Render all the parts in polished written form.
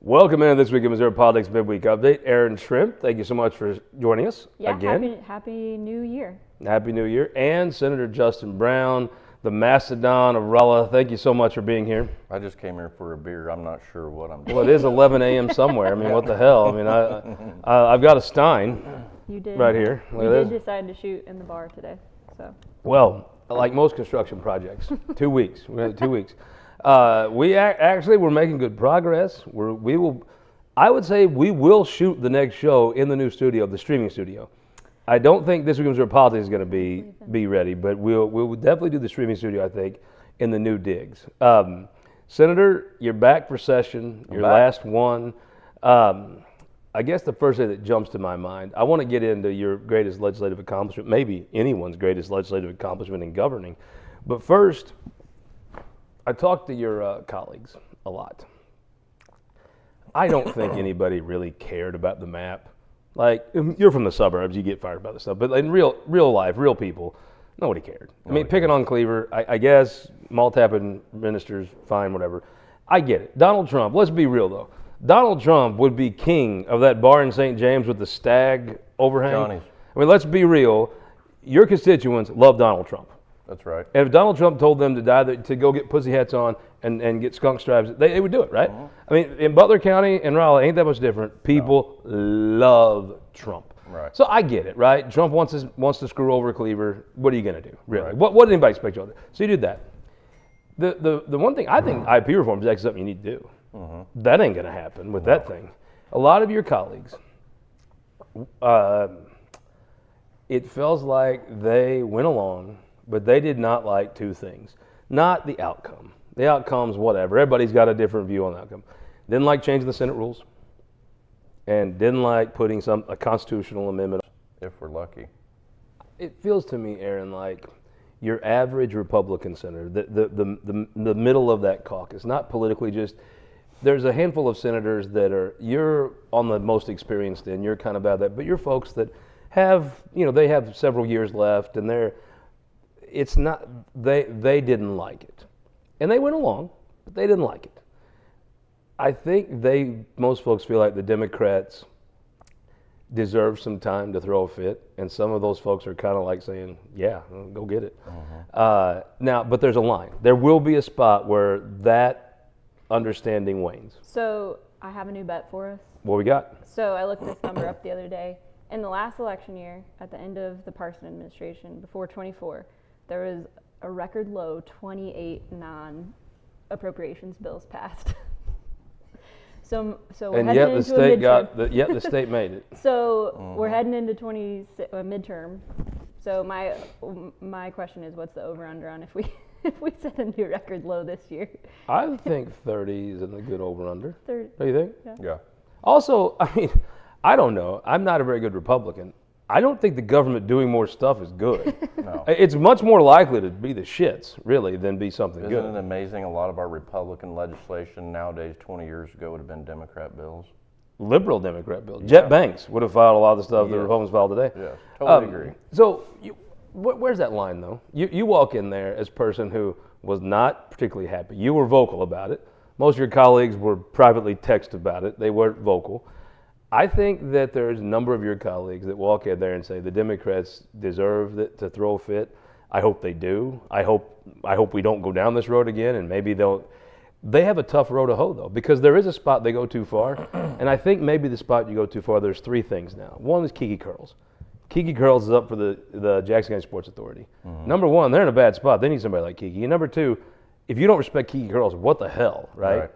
Welcome into this week of Missouri Politics Midweek Update. Aaron Shrimp, thank you so much for joining us again. Happy New Year. Happy New Year. And Senator Justin Brown, the Mastodon of Rolla, thank you so much for being here. I just came here for a beer. I'm not sure what I'm doing. Well, it is 11 a.m. somewhere. I mean, what the hell? I mean, I've got a Stein right here. You did decide to shoot in the bar today, so. Well, like most construction projects, 2 weeks. We're going to 2 weeks. We're making good progress. I would say we will shoot the next show in the new studio, the streaming studio. I don't think this week of Missouri Politics is going to be ready, but we'll definitely do the streaming studio, I think, in the new digs. Senator, you're back for session. Your last one. I guess the first thing that jumps to my mind, I want to get into your greatest legislative accomplishment, maybe anyone's greatest legislative accomplishment in governing. But first, I talked to your colleagues a lot. I don't think anybody really cared about the map. Like, you're from the suburbs, you get fired about this stuff. But in real life, real people, nobody cared. I mean, picking on Cleaver, I guess, mall-tapping ministers, fine, whatever. I get it. Donald Trump, let's be real, though. Donald Trump would be king of that bar in St. James with the stag overhang. Johnny's. I mean, let's be real. Your constituents love Donald Trump. That's right. And if Donald Trump told them to go get pussy hats on and get skunk stripes, they would do it, right? I mean, in Butler County and Raleigh, ain't that much different. People love Trump. Right. So I get it, right? Trump wants to screw over Cleaver. What are you going to do, really? Right. What did anybody expect you to do? So you did that. The one thing, I think IP reform is actually something you need to do. That ain't going to happen with that thing. A lot of your colleagues, it feels like they went along, but they did not like two things. Not the outcome. The outcome's whatever. Everybody's got a different view on the outcome. Didn't like changing the Senate rules, and didn't like putting a constitutional amendment. If we're lucky. It feels to me, Aaron, like your average Republican senator, the middle of that caucus, not politically just. There's a handful of senators that you're on the most experienced end. You're kind of about that, but you're folks that have, they have several years left, and they didn't like it. And they went along, but they didn't like it. I think most folks feel like the Democrats deserve some time to throw a fit, and some of those folks are kind of like saying, yeah, go get it. Now, but there's a line. There will be a spot where that understanding wanes. So I have a new bet for us. What we got? So I looked this number up the other day. In the last election year, at the end of the Parson administration, before 24, there was a record low 28 non-appropriations bills passed. So we're and heading yet into a midterm. yet the state made it. So we're heading into midterm. So my question is, what's the over/under on if we set a new record low this year? I think 30 is a good over/under. 30. Do you think? Yeah. Also, I mean, I don't know. I'm not a very good Republican. I don't think the government doing more stuff is good. No. It's much more likely to be the shits, really, than be something good. Isn't it amazing? A lot of our Republican legislation nowadays, 20 years ago, would have been Democrat bills. Liberal Democrat bills. Jet Banks would have filed a lot of the stuff the Republicans filed today. Yeah, totally agree. So where's that line, though? You walk in there as a person who was not particularly happy. You were vocal about it. Most of your colleagues were privately texted about it. They weren't vocal. I think that there's a number of your colleagues that walk in there and say the Democrats deserve to throw a fit. I hope they do. I hope we don't go down this road again, and maybe they have a tough road to hoe, though, because there is a spot they go too far, and I think maybe the spot you go too far, there's three things now. One is Kiki Curls. Kiki Curls is up for the Jackson County Sports Authority. Number one, they're in a bad spot. They need somebody like Kiki. And number two, if you don't respect Kiki Curls, what the hell, right?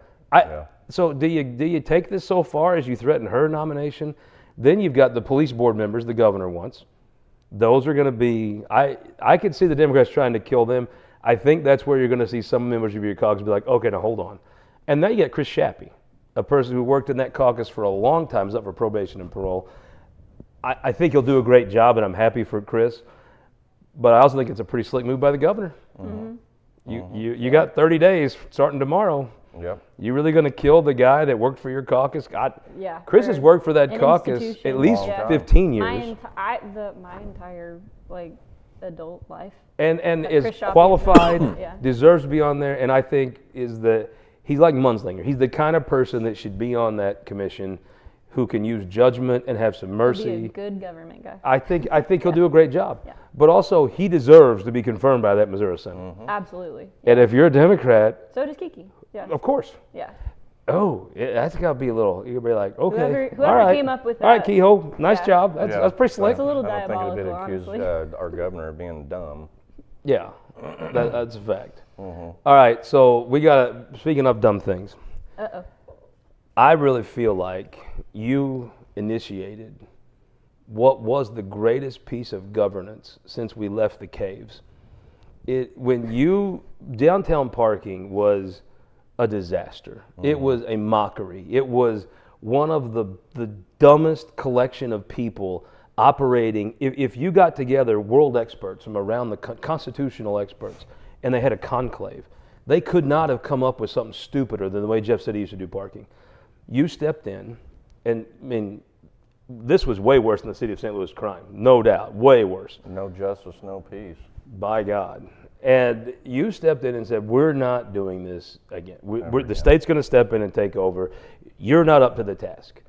So do you take this so far as you threaten her nomination? Then you've got the police board members the governor wants. Those are going to be, I could see the Democrats trying to kill them. I think that's where you're going to see some members of your caucus be like, okay, now hold on. And now you got Chris Shappy, a person who worked in that caucus for a long time, is up for probation and parole. I think he'll do a great job, and I'm happy for Chris. But I also think it's a pretty slick move by the governor. You got 30 days starting tomorrow. Yep. You really going to kill the guy that worked for your caucus? God, yeah. Chris has worked for that caucus at least 15 years. My entire adult life. And is qualified, deserves to be on there, and I think is the He's like Munslinger. He's the kind of person that should be on that commission, who can use judgment and have some mercy. He'll be a good government guy. I think he'll do a great job. Yeah. But also, he deserves to be confirmed by that Missouri Senate. Absolutely. And if you're a Democrat, So does Kiki. Yeah. of course. Yeah. Oh, that's got to be a little. You'll be like, okay, Whoever all right. came up with All right, that. Kehoe, nice Yeah. job. That's pretty slick. It's a little I don't think diabolical, it'd been accused honestly. our governor of being dumb. Yeah, that's a fact. All right, so we got to, speaking of dumb things, Uh-oh. I really feel like you initiated what was the greatest piece of governance since we left the caves. Downtown parking was a disaster. It was a mockery. It was one of the dumbest collection of people operating. If you got together world experts from around the constitutional experts and they had a conclave, they could not have come up with something stupider than the way Jeff City used to do parking. You stepped in, and I mean, this was way worse than the city of St. Louis crime, no doubt, way worse. No justice, no peace. By God. And you stepped in and said, we're not doing this again. The state's going to step in and take over. You're not up to the task.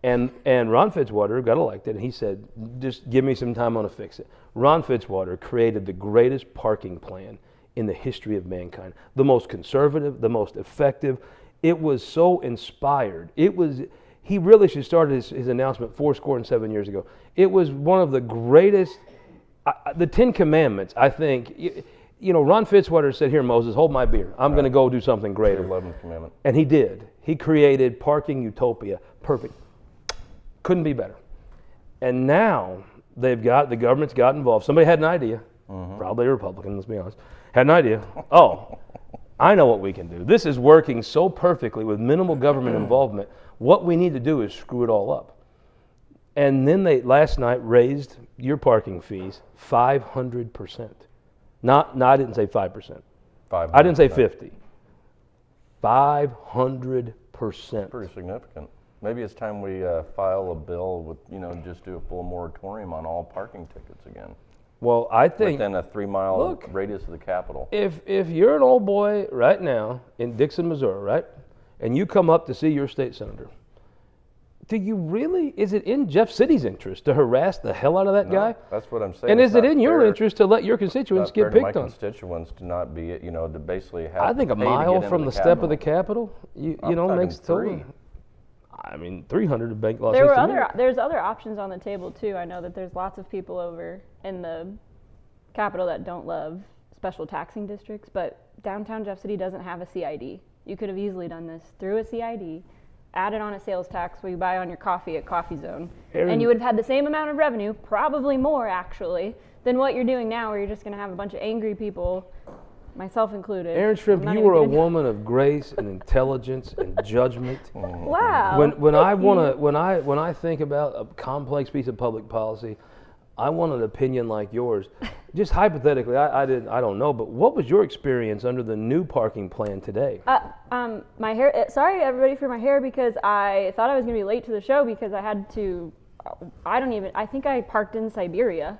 And Ron Fitzwater got elected, and he said, just give me some time, I'm going to fix it. Ron Fitzwater created the greatest parking plan in the history of mankind. The most conservative, the most effective. It was so inspired. He really should start his announcement 7 years ago. It was one of the greatest, the 10 Commandments, I think. Ron Fitzwater said, here, Moses, hold my beer. I'm going to go do something greater. The 11th commandment. And he did. He created parking utopia. Perfect. Couldn't be better. And now the government's got involved. Somebody had an idea, probably a Republican, let's be honest, had an idea. Oh, I know what we can do. This is working so perfectly with minimal government involvement. What we need to do is screw it all up. And then they last night raised your parking fees 500%. I didn't say 5%. I didn't say 50. 500%. Pretty significant. Maybe it's time we file a bill with, just do a full moratorium on all parking tickets again. Well, I think within a 3-mile radius of the Capitol. If you're an old boy right now in Dixon, Missouri, right, and you come up to see your state senator, is it in Jeff City's interest to harass the hell out of that guy? That's what I'm saying. And is it in your interest to let your constituents get picked on? My constituents to not be, to basically have. I think a mile from the step of the Capitol, makes total. 300 to bank law. There's other options on the table too. I know that there's lots of people over in the Capitol that don't love special taxing districts, but downtown Jeff City doesn't have a CID. You could have easily done this through a CID, added on a sales tax where you buy on your coffee at Coffee Zone, and you would have had the same amount of revenue, probably more actually, than what you're doing now, where you're just going to have a bunch of angry people, myself included. Aaron Shrimp, you were a woman of grace and intelligence and judgment. Wow. When I think about a complex piece of public policy, I want an opinion like yours. Just hypothetically, I don't know, but what was your experience under the new parking plan today? My hair. Sorry, everybody, for my hair, because I thought I was going to be late to the show because I had to. I think I parked in Siberia.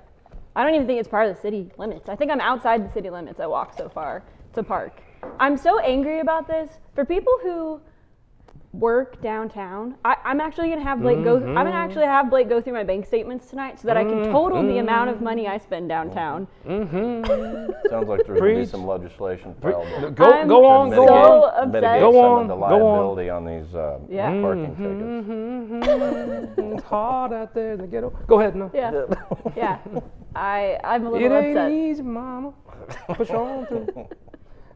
I don't even think it's part of the city limits. I think I'm outside the city limits. I walked so far to park. I'm so angry about this. For people who work downtown, I'm actually going to have Blake go. I'm going to actually have Blake go through my bank statements tonight so that I can total the amount of money I spend downtown. Sounds like there's going to be some legislation filed. Go on. Mitigate some of the liability on these parking tickets. It's hot out there in the ghetto. Go ahead, no. Yeah. I'm a little upset. It ain't easy, mama. Push on through.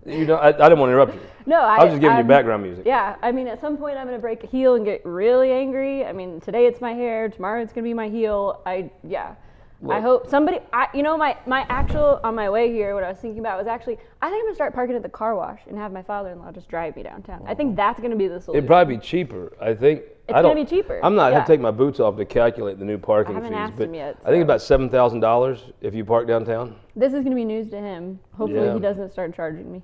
I didn't want to interrupt you. No, I was just giving you background music. Yeah, at some point I'm going to break a heel and get really angry. Today it's my hair, tomorrow it's going to be my heel. I hope somebody, my actual, on my way here, what I was thinking about was actually, I think I'm going to start parking at the car wash and have my father-in-law just drive me downtown. I think that's going to be the solution. It'd probably be cheaper, I think. It's going to be cheaper. I'm not going to take my boots off to calculate the new parking fees. I haven't asked him yet. I think about $7,000 if you park downtown. This is going to be news to him. Hopefully he doesn't start charging me.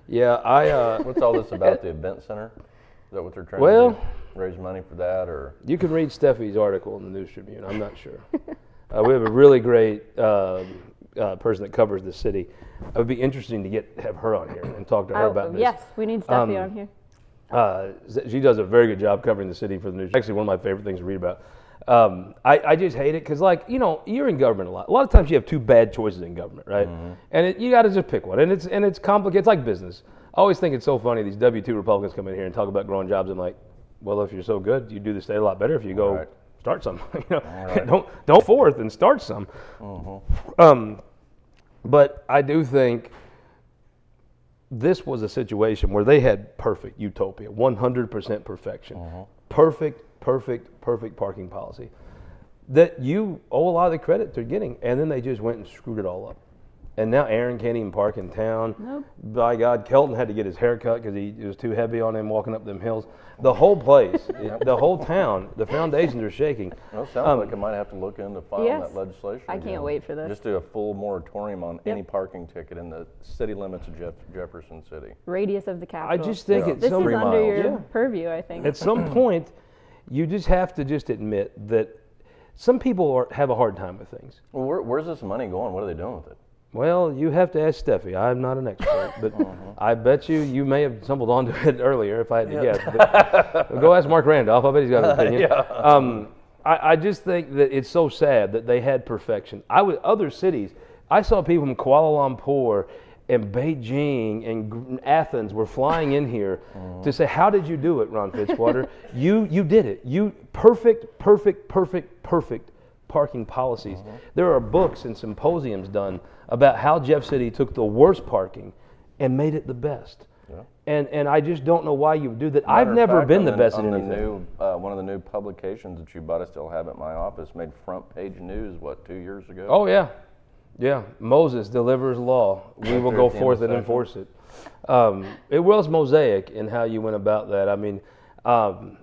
Yeah, What's all this about, the event center? Is that what they're trying to do? Raise money for that, or? You can read Steffi's article in the News Tribune. I'm not sure. We have a really great person that covers the city. It would be interesting to have her on here and talk to her about this. Yes, we need Steffi on here. She does a very good job covering the city for the news. Actually, one of my favorite things to read about. I just hate it because, like, you know, you're in government a lot. A lot of times you have two bad choices in government, right? And you got to just pick one. And it's complicated. It's like business. I always think it's so funny. These W-2 Republicans come in here and talk about growing jobs. I'm like, well, if you're so good, you do the state a lot better if you go start some. You know, don't forth and start some. But I do think this was a situation where they had perfect utopia, 100% perfection, perfect parking policy that you owe a lot of the credit to getting, and then they just went and screwed it all up. And now Aaron can't even park in town. Nope. By God, Kelton had to get his hair cut because it was too heavy on him walking up them hills. The whole place, the whole town, the foundations are shaking. Well, it sounds like I might have to look into filing that legislation. I can't wait for this. Just do a full moratorium on any parking ticket in the city limits of Jefferson City. Radius of the capital. I just think this is under your purview, I think. At some point, you just have to just admit that some people have a hard time with things. Well, where's this money going? What are they doing with it? Well, you have to ask Steffi. I'm not an expert, but I bet you may have stumbled onto it earlier if I had to guess. But go ask Mark Randolph. I bet he's got an opinion. I just think that it's so sad that they had perfection. Other cities, I saw people from Kuala Lumpur and Beijing and Athens were flying in here to say, how did you do it, Ron Fitzwater? You did it. You perfect parking policies. There are books and symposiums done about how Jeff City took the worst parking and made it the best. And I just don't know why you would do that. I've never been the best at anything. One of the new publications that you bought, I still have at my office, made front page news, 2 years ago? Oh, yeah. Yeah. Moses delivers law. We will go forth and enforce it. It was mosaic in how you went about that. I mean, how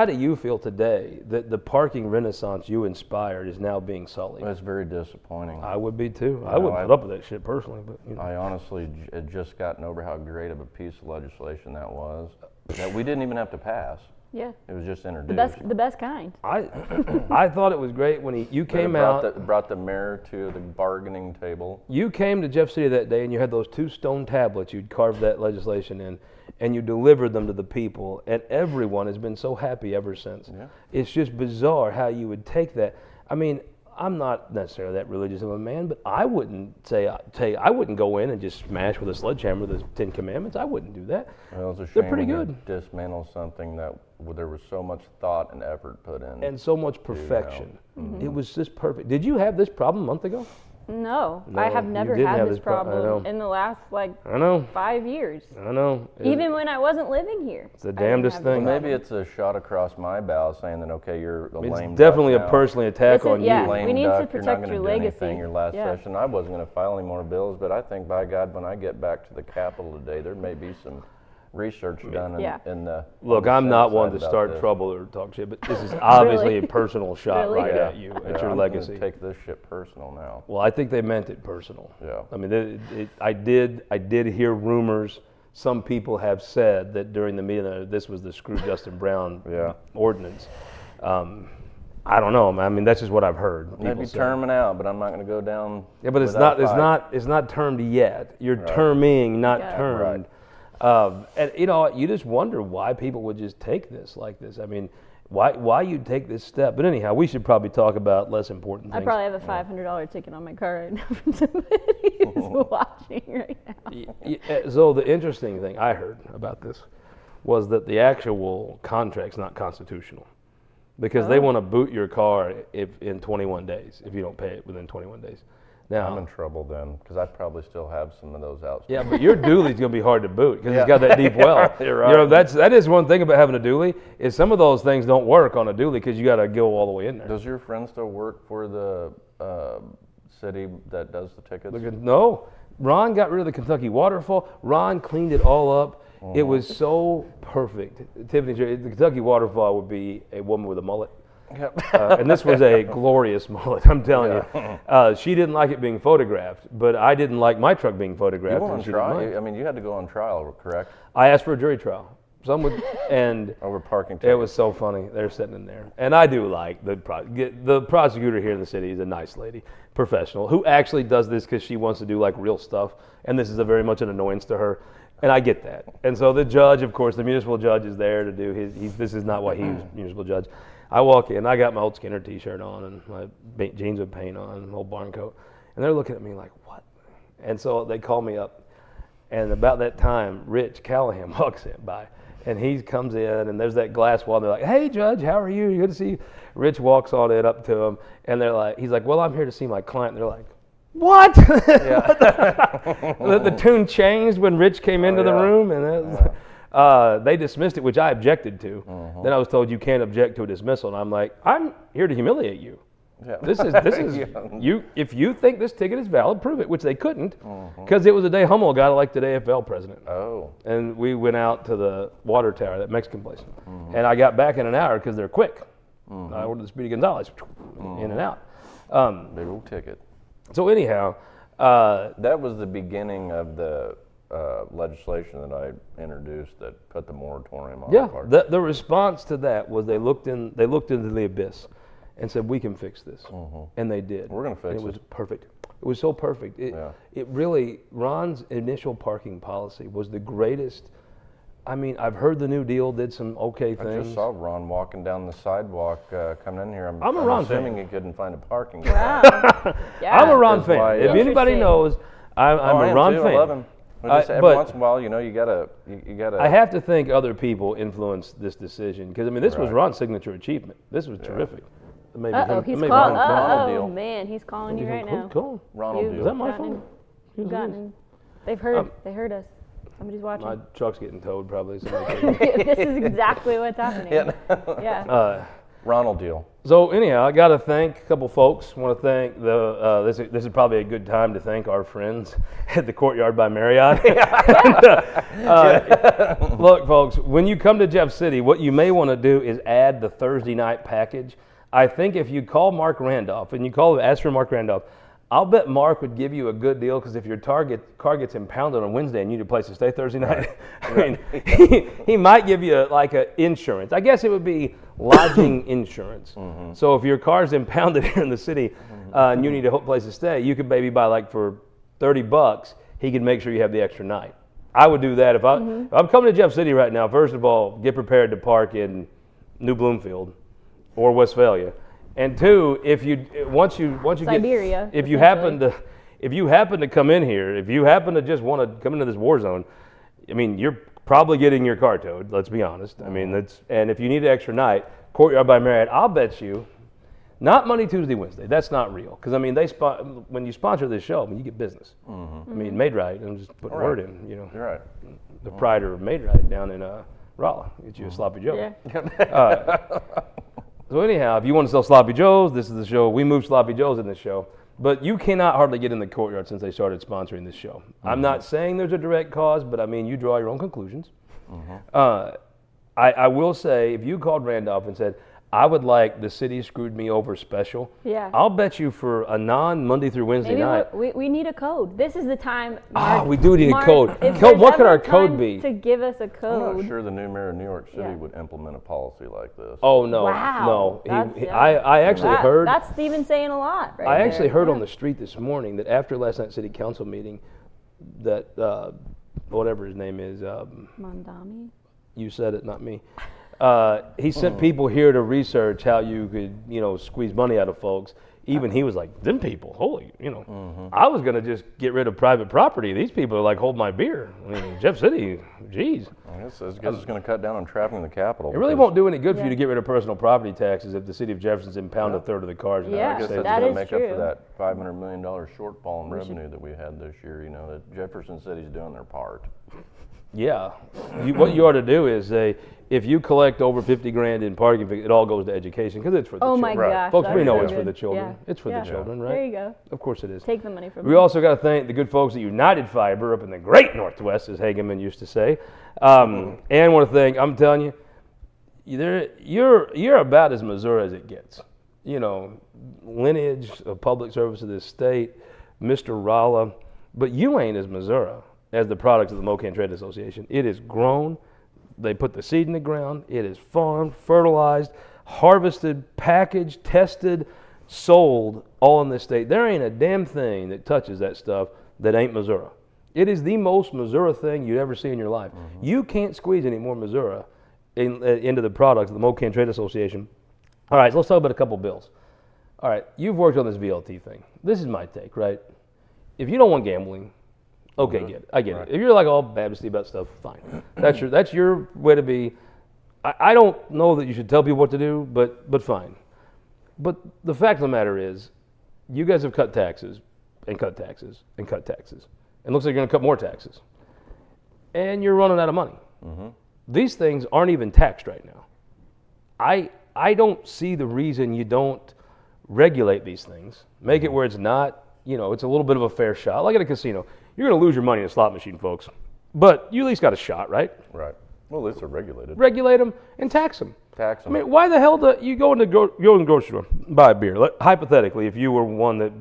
do you feel today that the parking renaissance you inspired is now being sullied? It's very disappointing. I would be too. I wouldn't put up with that shit personally, but you know. I honestly had just gotten over how great of a piece of legislation that was, that we didn't even have to pass. Yeah. It was just introduced. The best kind. I thought it was great when you came out. Brought the mayor to the bargaining table. You came to Jeff City that day and you had those 2 stone tablets you'd carved that legislation in, and you delivered them to the people, and everyone has been so happy ever since. Yeah. It's just bizarre how you would take that. I mean, I'm not necessarily that religious of a man, but I wouldn't I wouldn't go in and just smash with a sledgehammer the 10 Commandments. I wouldn't do that. Well, it's a shame they're pretty good. Dismantle something that there was so much thought and effort put in, and so much perfection. It was just perfect. Did you have this problem a month ago? No, I have never had this problem in the last 5 years. I know. Even when I wasn't living here. It's the damnedest thing. Well, maybe it's a shot across my bow saying that, okay, you're a lame duck. It's definitely a personal attack on you. Yeah, lame we need duck, to protect your legacy. Your last session. I wasn't going to file any more bills, but I think, by God, when I get back to the Capitol today, there may be some research done in the... Look, I'm not one to start trouble or talk shit, but this is obviously a personal shot at you, at your legacy. I'm gonna take this shit personal now. Well, I think they meant it personal. Yeah. I mean, I did hear rumors. Some people have said that during the meeting that this was the Screw Justin Brown ordinance. I don't know. I mean, that's just what I've heard. Maybe terming out, but I'm not going to go down. Yeah, but it's not termed yet. You're terming, not termed. Right. And you just wonder why people would just take this like this. I mean, why you'd take this step. But anyhow, we should probably talk about less important things. I probably have a $500 ticket on my car right now from somebody who's watching right now. So the interesting thing I heard about this was that the actual contract's not constitutional because they want to boot your car in 21 days if you don't pay it within 21 days. Now, I'm in trouble then, because I probably still have some of those outstanding. Yeah, but your dually's going to be hard to boot because it's got that deep well. You're right. That is one thing about having a dually is some of those things don't work on a dually because you got to go all the way in there. Does your friend still work for the city that does the tickets? No, Ron got rid of the Kentucky Waterfall. Ron cleaned it all up. It was so perfect. Tiffany, the Kentucky Waterfall would be a woman with a mullet. Yep. And this was a glorious mullet, I'm telling you. She didn't like it being photographed, but I didn't like my truck being photographed. You went on trial? I mean, you had to go on trial, correct? I asked for a jury trial. Some would, and Over parking it tickets. was so funny. They're sitting in there, and I do like the prosecutor here in the city is a nice lady, professional, who actually does this because she wants to do like real stuff, and this is a very much an annoyance to her, and I get that. And so the judge, of course, the municipal judge is there to do his. This is not why he was municipal judge. I walk in, I got my old Skinner T-shirt on and my jeans with paint on, an old barn coat, and they're looking at me like, what? And so they call me up, and about that time, Rich Callahan walks in by. And he comes in, and there's that glass wall, and they're like, hey, Judge, how are you? Good to see you. Rich walks on in up to him, and he's like, well, I'm here to see my client. And they're like, what? The tune changed when Rich came into the room, and they dismissed it, which I objected to. Then I was told you can't object to a dismissal, and I'm like, I'm here to humiliate you. Yeah. This is you. If you think this ticket is valid, prove it, which they couldn't, because it was the day Hummel got elected AFL president. Oh. And we went out to the water tower, that Mexican place, and I got back in an hour because they're quick. I ordered the Speedy Gonzales, in and out. Big old ticket. So anyhow, That was the beginning of the legislation that I introduced that put the moratorium on parking. the response to that was they looked into the abyss and said, we can fix this. And they did. We're going to fix it. It was perfect. It was so perfect. It really, Ron's initial parking policy was the greatest. I mean, I've heard the New Deal did some okay things. I just saw Ron walking down the sidewalk coming in here. I'm a Ron assuming fan. he couldn't find a parking Wow. spot. Yeah. I'm a Ron That's fan. why, If anybody Interesting. knows, I'm I a am Ron too. fan. I love him. Just every but once in a while, you gotta. I have to think other people influenced this decision because I mean this was Right. Ron's signature achievement. This was terrific. Maybe Uh-oh, him- he's maybe calling. Ron- Ron Oh deal. man, he's calling you right Who- now. Cool. Ronald You- deal. Is that my Gotten phone? him. Who's Gotten this? him. They've heard. They heard us. Somebody's watching. My truck's getting towed probably. Somebody take it. This is exactly what's happening. Yeah. Ronald deal. So anyhow, I got to thank a couple folks. Want to thank this is probably a good time to thank our friends at the Courtyard by Marriott. Look, folks, when you come to Jeff City, what you may want to do is add the Thursday night package. I think if you call Mark Randolph and you ask for Mark Randolph, I'll bet Mark would give you a good deal because if your car gets impounded on Wednesday and you need a place to stay Thursday night, I mean, he might give you like a insurance. I guess it would be lodging insurance. So if your car's impounded here in the city and you need a place to stay, you could maybe buy like for $30, he could make sure you have the extra night. I would do that if I'm coming to Jeff City right now. First of all, get prepared to park in New Bloomfield or Westphalia. And two, once you Siberia, if you happen to come in here, if you happen to just want to come into this war zone, I mean, you're probably getting your car towed. Let's be honest. I mean, and if you need an extra night, Courtyard by Marriott, I'll bet you, not Monday, Tuesday, Wednesday. That's not real because I mean, when you sponsor this show, I mean, you get business. I mean, Made Right. I'm just putting a word in. You know, You're right. the proprietor of Made Right down in Raleigh. Get you a sloppy Joe. Yeah. So anyhow, if you want to sell sloppy joes, this is the show. We move sloppy joes in this show, but you cannot hardly get in the Courtyard since they started sponsoring this show. I'm not saying there's a direct cause, but I mean you draw your own conclusions. I will say, if you called Randolph and said, I would like the city screwed me over special, Yeah. I'll bet you for a non-Monday through Wednesday Maybe night. we need a code. This is the time. Mark, We do need Mark, a code. if Code, there's what could ever our a code time be? To give us a I'm code. not sure the new mayor of New York City Yeah. would implement a policy like this. Oh no, Wow. no. That's- I actually heard. That's Stephen saying a lot. Right I actually there. heard Yeah. on the street this morning that after last night's city council meeting, that whatever his name is, Mondami. you said it, not me. He sent people here to research how you could, squeeze money out of folks. Even he was like, them people, holy, I was going to just get rid of private property. These people are like, hold my beer. I mean, Jeff City, geez. I guess it's going to cut down on traffic in the Capitol. It really because won't do any good for you Yeah. to get rid of personal property taxes if the city of Jefferson's impound a third of the cars. in the Yeah. I guess United that's States. that going is to make up true. for that $500 million shortfall in revenue that we had this year. That Jefferson City's doing their part. Yeah. What you ought to do is say, if you collect over $50,000 in parking, it all goes to education because it's for the Oh children. my Right. gosh. Folks, we that's know so it's for good. the children. Yeah. It's for the Yeah. children, right? There you go. Of course it is. Take the money from We them. also got to thank the good folks at United Fiber up in the great Northwest, as Hageman used to say. And want to thank, I'm telling you, you're about as Missouri as it gets. Lineage of public service of this state, Mr. Rolla, but you ain't as Missouri as the products of the Mocan Trade Association. It is grown They put the seed in the ground. It is farmed, fertilized, harvested, packaged, tested, sold, all in this state. There ain't a damn thing that touches that stuff that ain't Missouri. It is the most Missouri thing you'd ever see in your life. Mm-hmm. You can't squeeze any more Missouri into the products of the Mocan Trade Association. All right, so let's talk about a couple bills. All right, you've worked on this VLT thing. This is my take, right? If you don't want gambling, okay, get it. I get it. If you're like all Baptist about stuff, fine. That's your way to be. I don't know that you should tell people what to do, but fine. But the fact of the matter is, you guys have cut taxes and cut taxes and cut taxes. It looks like you're going to cut more taxes. And you're running out of money. Mm-hmm. These things aren't even taxed right now. I don't see the reason you don't regulate these things, make it where it's not, it's a little bit of a fair shot. Like at a casino, you're going to lose your money in a slot machine, folks. But you at least got a shot, right? Right. Well, at least they're regulated. Regulate them and tax them. Tax them. I mean, why the hell do you go in the grocery store, buy a beer? Hypothetically, if you were one that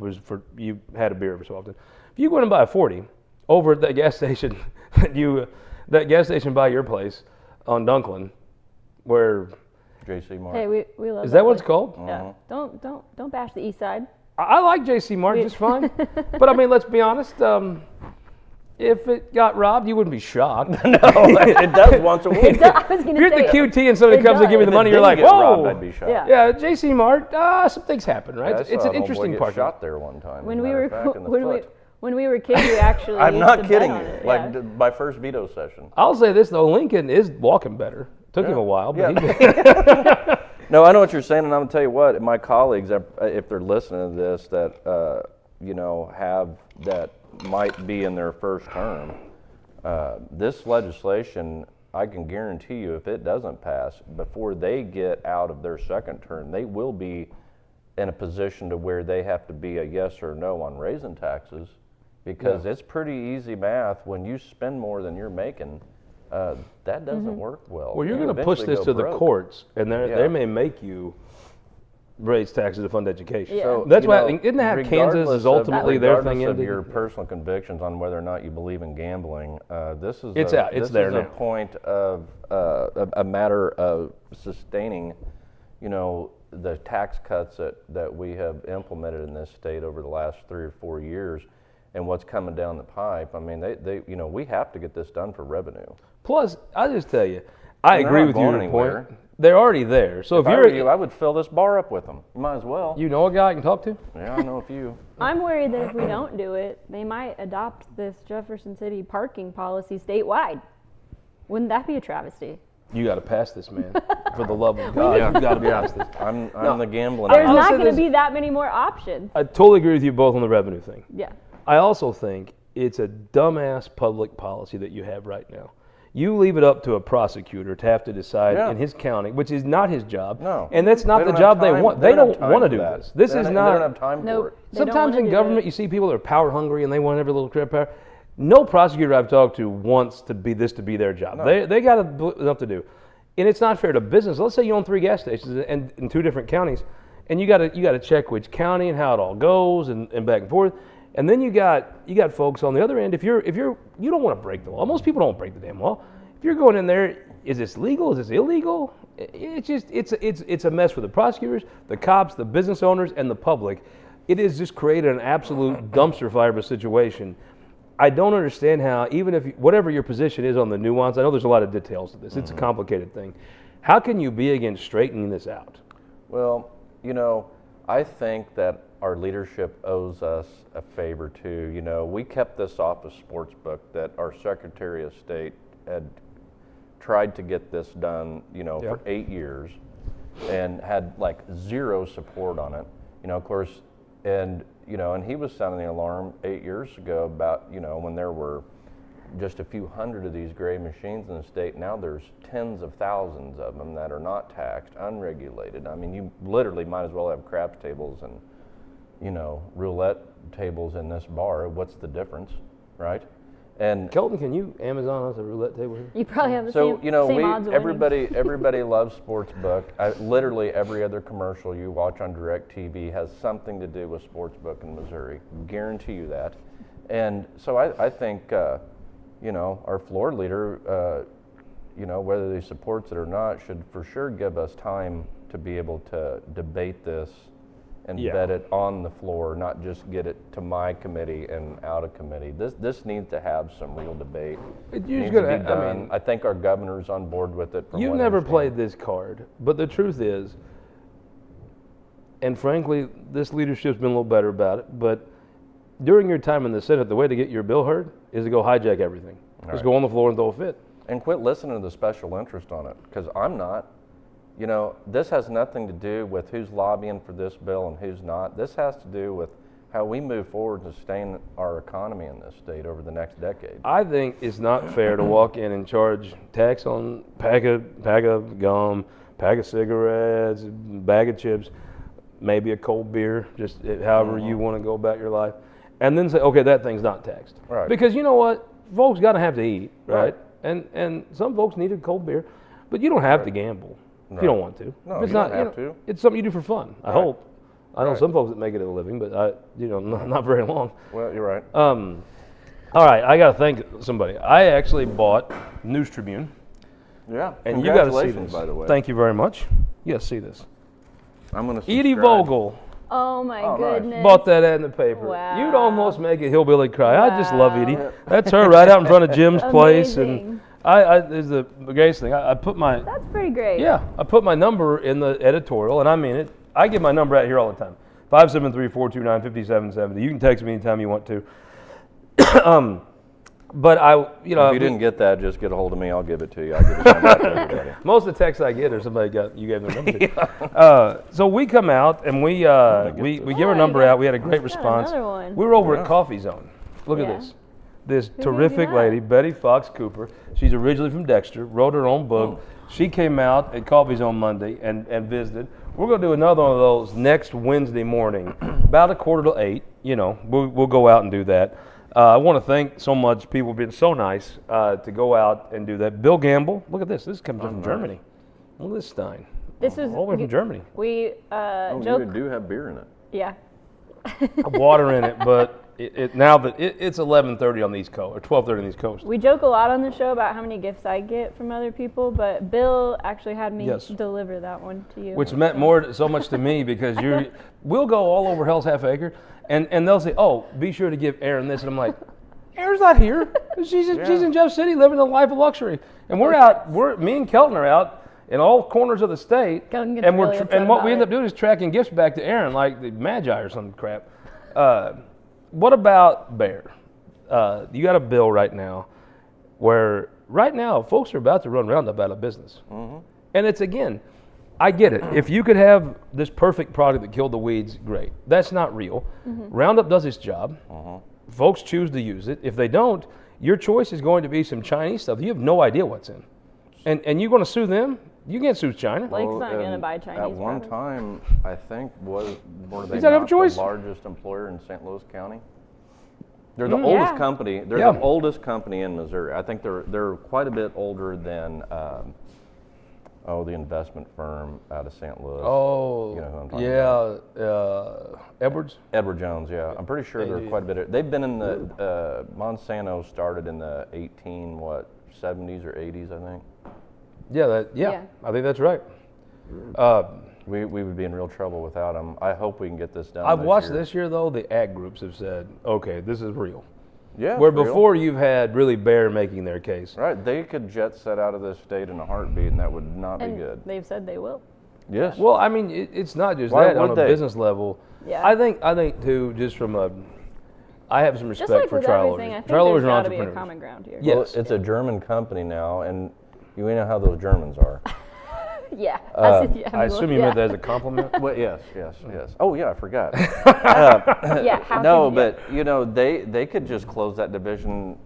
you had a beer every so often, if you go in and buy a 40 over at that gas station that gas station by your place on Dunklin, where JC Mart. Hey, we love. Is that what it's called? Yeah. Don't bash the East Side. I like JC Mart just fine, but I mean, let's be honest. If it got robbed, you wouldn't be shocked. No, it does once a week. I was If you're at the QT and somebody comes to give you the money, you're like, whoa. I'd be shocked. Yeah. JC Mart, some things happen, right? Yeah, it's an interesting part. Shot there one time. When we were kids, we actually I'm used not to kidding bet you. on it. My first veto session. I'll say this though, Lincoln is walking better. Took him a while, but No, I know what you're saying, and I'm gonna tell you what. My colleagues, if they're listening to this, that have that might be in their first term, this legislation, I can guarantee you, if it doesn't pass before they get out of their second term, they will be in a position to where they have to be a yes or no on raising taxes, because it's pretty easy math. When you spend more than you're making, that doesn't work well. Well, you're going to push this to the courts, and they may make you raise taxes to fund education. Yeah. So that's why, isn't that how Kansas is ultimately their thing? Regardless of your personal convictions on whether or not you believe in gambling, this is a point of a matter of sustaining, the tax cuts that we have implemented in this state over the last 3 or 4 years, and what's coming down the pipe. I mean, we have to get this done for revenue. Plus, I'll just tell you, I agree with your anywhere. point. They're already there. So if I you're were you, I would fill this bar up with them. You might as well. You know a guy I can talk to? Yeah, I know a few. I'm worried that if we don't do it, they might adopt this Jefferson City parking policy statewide. Wouldn't that be a travesty? You got to pass this, man. For the love of God, you got to pass this. I'm the gambling. There's not going to be that many more options. I totally agree with you both on the revenue thing. Yeah. I also think it's a dumbass public policy that you have right now. You leave it up to a prosecutor to have to decide in his county, which is not his job. No. And that's not the job they want. They don't want to do this. This is not. They don't have time for it. Sometimes in government, you see people that are power hungry and they want every little crap power. No prosecutor I've talked to wants to be their job. No. They got enough to do. And it's not fair to business. Let's say you own 3 gas stations and in 2 different counties, and you got to check which county and how it all goes and back and forth. And then you got folks on the other end. If you don't want to break the law. Most people don't break the damn law. If you're going in there, is this legal? Is this illegal? It's a mess for the prosecutors, the cops, the business owners, and the public. It has just created an absolute dumpster fire of a situation. I don't understand how, even if whatever your position is on the nuance, I know there's a lot of details to this. It's a complicated thing. How can you be against straightening this out? Well, I think that our leadership owes us a favor too. We kept this off a sports book that our Secretary of State had tried to get this done, for 8 years, and had like zero support on it. Of course, and he was sounding the alarm 8 years ago about, when there were just a few hundred of these gray machines in the state. Now there's tens of thousands of them that are not taxed, unregulated. I mean, you literally might as well have craps tables and, roulette tables in this bar. What's the difference, right? And Kelton, can you Amazon us a roulette table here? You probably have the same odds of winning. everybody loves Sportsbook. Literally every other commercial you watch on DirecTV has something to do with Sportsbook in Missouri. Guarantee you that. And so I think, our floor leader you know, whether he supports it or not, should for sure give us time to be able to debate this and vet it on the floor, not just get it to my committee and out of committee. This needs to have some real debate. It needs to be done. I think our governor's on board with it. You've never played this card, but the truth is, and frankly, this leadership's been a little better about it, but during your time in the Senate, the way to get your bill heard is to go hijack everything. Just go on the floor and throw a fit. And quit listening to the special interest on it, because I'm not. You know, this has nothing to do with who's lobbying for this bill and who's not. This has to do with how we move forward to sustain our economy in this state over the next decade. I think it's not fair to walk in and charge tax on pack of gum, pack of cigarettes, bag of chips, maybe a cold beer, just however you want to go about your life, and then say, okay, that thing's not taxed. Right. Because you know what? Folks got to have to eat, right? And some folks need a cold beer, but you don't have to gamble. If you don't want to. No, if it's you not, don't have to. It's something you do for fun, I hope. I know some folks that make it a living, but not very long. Well, you're right. All right, I got to thank somebody. I actually bought News Tribune. Yeah. And you got to see Congratulations, this. by the way. Thank you very much. You got to see this. I'm going to Edie Vogel Oh my nice. goodness. bought that ad in the paper. Wow. You'd almost make a hillbilly cry. I just love Edie. Wow. That's her right out in front of Jim's place. And Amazing. I is the greatest thing. I put my That's pretty great. I put my number in the editorial, and I mean it. I give my number out here all the time. 573-429-5770. You can text me anytime you want to. But if you didn't get that, just get a hold of me. I'll give it to you. I'll give it to everybody. Most of the texts I get are somebody you gave their number to. So we come out and we give our number out. We had a great response. Another one. We were over at Coffee Zone. Look at this. This terrific lady, Betty Fox Cooper. She's originally from Dexter, wrote her own book. She came out at Coffee Zone Monday and visited. We're going to do another one of those next Wednesday morning, about 7:45. You know, we'll go out and do that. I want to thank so much people have been so nice to go out and do that. Bill Gamble, look at this. This comes from Germany. Look at this Stein. This is all the way from Germany. We You do have beer in it. Yeah. Water in it, but now that it's 11:30 on the East Coast or 12:30 on the East Coast. We joke a lot on the show about how many gifts I get from other people, but Bill actually had me deliver that one to you. Which meant so much to me because we'll go all over Hell's Half Acre, and they'll say, "Oh, be sure to give Erin this," and I'm like, "Erin's not here. She's in Jeff City living a life of luxury, and we're out. Me and Kelton are out in all corners of the state, Kelton gets and really upset and what about we end up it. doing is tracking gifts back to Erin like the Magi or some crap." What about Bear? You got a bill right now where folks are about to run Roundup out of business. Mm-hmm. And it's, again, I get it. If you could have this perfect product that killed the weeds, great. That's not real. Mm-hmm. Roundup does its job. Mm-hmm. Folks choose to use it. If they don't, your choice is going to be some Chinese stuff. You have no idea what's in. And you're going to sue them? You can't sue China. Blake's not going to buy Chinese. At one time, I think, were they Does that have not a choice? the largest employer in St. Louis County? They're the oldest company. They're the oldest company in Missouri. I think they're quite a bit older than the investment firm out of St. Louis. Oh, you know who I'm talking about? Edwards? Edward Jones, yeah. I'm pretty sure they're quite a bit. They've been in the Monsanto started in the 70s or 80s, I think. Yeah, I think that's right. We would be in real trouble without them. I hope we can get this done. I've watched this year, though, the ag groups have said, okay, this is real. Yeah. Where before you've had really Bayer making their case. Right. They could jet set out of this state in a heartbeat, and that would not be good. They've said they will. Yes. Well, I mean, it's not just Why that on a would they? business level. Yeah. I think too, just from I have some respect Just like for with trial everything, I lawyers. think Trial lawyers there's are got to be a entrepreneurs. common ground here. Yes. Well, it's a German company now, and you know how those Germans are. Yeah. I assume you meant that as a compliment. Well, yes. Oh, yeah, I forgot. Yeah. How No, could you? but they could just close that division.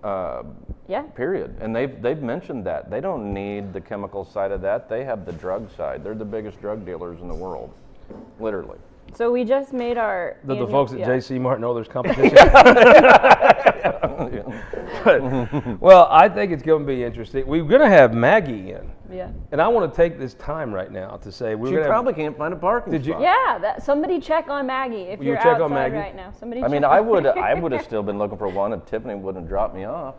Period. And they've mentioned that they don't need the chemical side of that. They have the drug side. They're the biggest drug dealers in the world, literally. So we just made our. The folks at J.C. Martin know there's competition. Well, I think it's going to be interesting. We're going to have Maggie in. Yeah. And I want to take this time right now to say She probably can't find a parking spot. Yeah. Somebody check on Maggie if you're check outside on Maggie? right now. Somebody. I mean, check I on would Maggie. I would have still been looking for one if Tiffany wouldn't have dropped me off.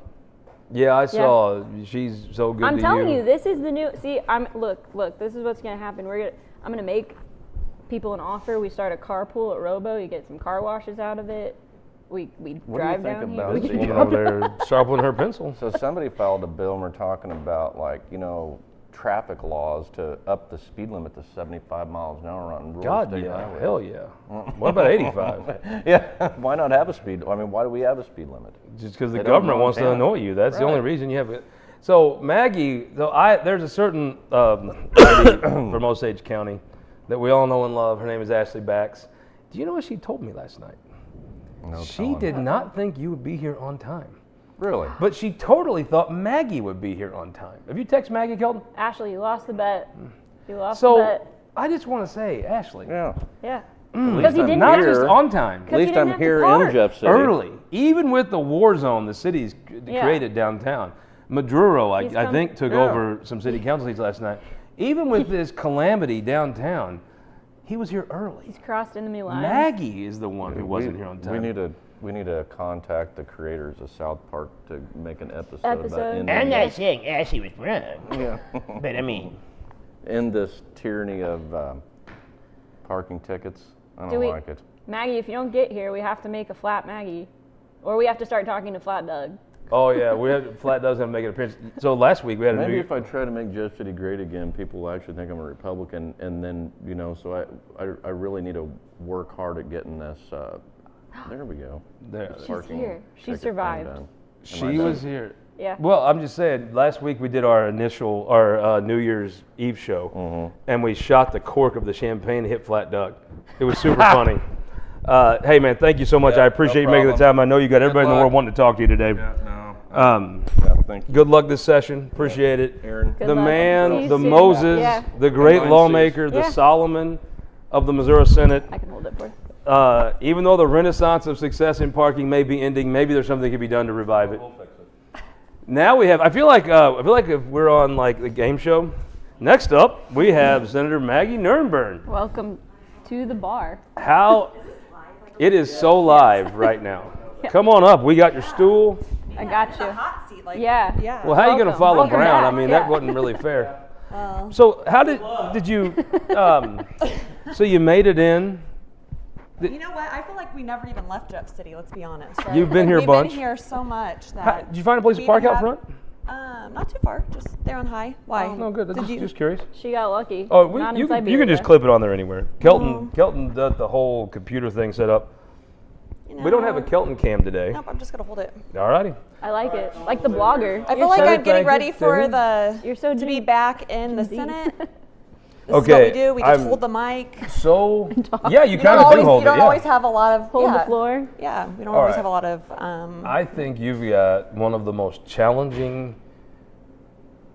Yeah, I saw. She's so good. I'm to telling you, this is the new. See, look. This is what's gonna happen. I'm gonna make people an offer. We start a carpool at Robo. You get some car washes out of it. We What drive do you think down about here. this? The woman over there sharpening her pencil. So somebody filed a bill and we're talking about like, traffic laws to up the speed limit to 75 miles an hour on rural God, state yeah, highways. hell yeah. What about 85? Yeah, why not have a speed? I mean, why do we have a speed limit? Just because the They don't government in wants to Montana. annoy you. That's the only Right. reason you have it. So Maggie, there's a certain lady from Osage County that we all know and love. Her name is Ashley Bax. Do you know what she told me last night? No She telling. did not think you would be here on time. Really? But she totally thought Maggie would be here on time. Have you texted Maggie, Kelton? Ashley, you lost the bet. You lost the So bet. I just want to say, Ashley, Yeah. Yeah. least Because he I'm didn't not have just to, on time, At 'cause he least didn't I'm have to here park. in Jeff City. early, even with the war zone the city's Yeah. created downtown. Maduro, He's I come- think, took Yeah. over some city council seats last night. Even with this calamity downtown, he was here early. He's crossed enemy lines. Maggie is the one who wasn't here on time. We need to contact the creators of South Park to make an episode Episode. about I'm ending, I'm not saying Ashley was wrong, yeah, but I mean, end this tyranny of parking tickets. I Do don't we- like it. Maggie, if you don't get here, we have to make a flat Maggie. Or we have to start talking to Flat Doug. Oh yeah, Flat does have to make an appearance. So last week we had a Maybe new. if I try to make Jeff City great again, people will actually think I'm a Republican, and then so I really need to work hard at getting this. There we go. There. This She's parking here. She ticket thing survived. done. Am I She done? was here. Yeah. Well, I'm just saying. Last week we did our New Year's Eve show, and we shot the cork of the champagne to hit Flat Duck. It was super funny. Hey man, thank you so much. Yeah, I appreciate no you making the problem. time. I know you got everybody in the luck. world wanting to talk to you today. Yeah, thank you. Good luck this session. Appreciate it. Aaron. Good The luck. See man, you the soon. Moses, Yeah. the great Mine lawmaker, sees. the Yeah. Solomon of the Missouri Senate. I can hold it for you. Even though the renaissance of success in parking may be ending, maybe there's something that can be done to revive it. Now we have. I feel like if we're on like the game show. Next up, we have Senator Maggie Nurrenbern. Welcome to the bar. How it is so live right now. Come on up. We got your stool. I got you. Hot seat, like Yeah. Well, how are you going to Welcome. follow Welcome Brown? back. I mean, Yeah. that wasn't really fair. So how did you? So you made it in. You know what? I feel like we never even left Jeff City. Let's be honest. Right? You've been Like, here a we've bunch. Been here so much that. How, did you find a place to we park out have- front? Not too far. Just there on high. Why? No, good. Did you? Just curious. She got lucky. Oh, Not in you Siberia. can just clip it on there anywhere. Kelton got the whole computer thing set up. You We don't have a know, Kelton cam today. Nope. I'm just gonna hold it. All righty. I like it. Like the blogger. I feel like so- I'm getting thank you. ready for Thank the You're so to be deep. back in the Deep. Senate. This Okay, is what we do. We just I'm- hold the mic. So yeah, you You kind don't of always. do hold You don't it. Yeah. always have a lot of. Hold yeah, the floor. Yeah. We don't All always right. have a lot of. I think you've got one of the most challenging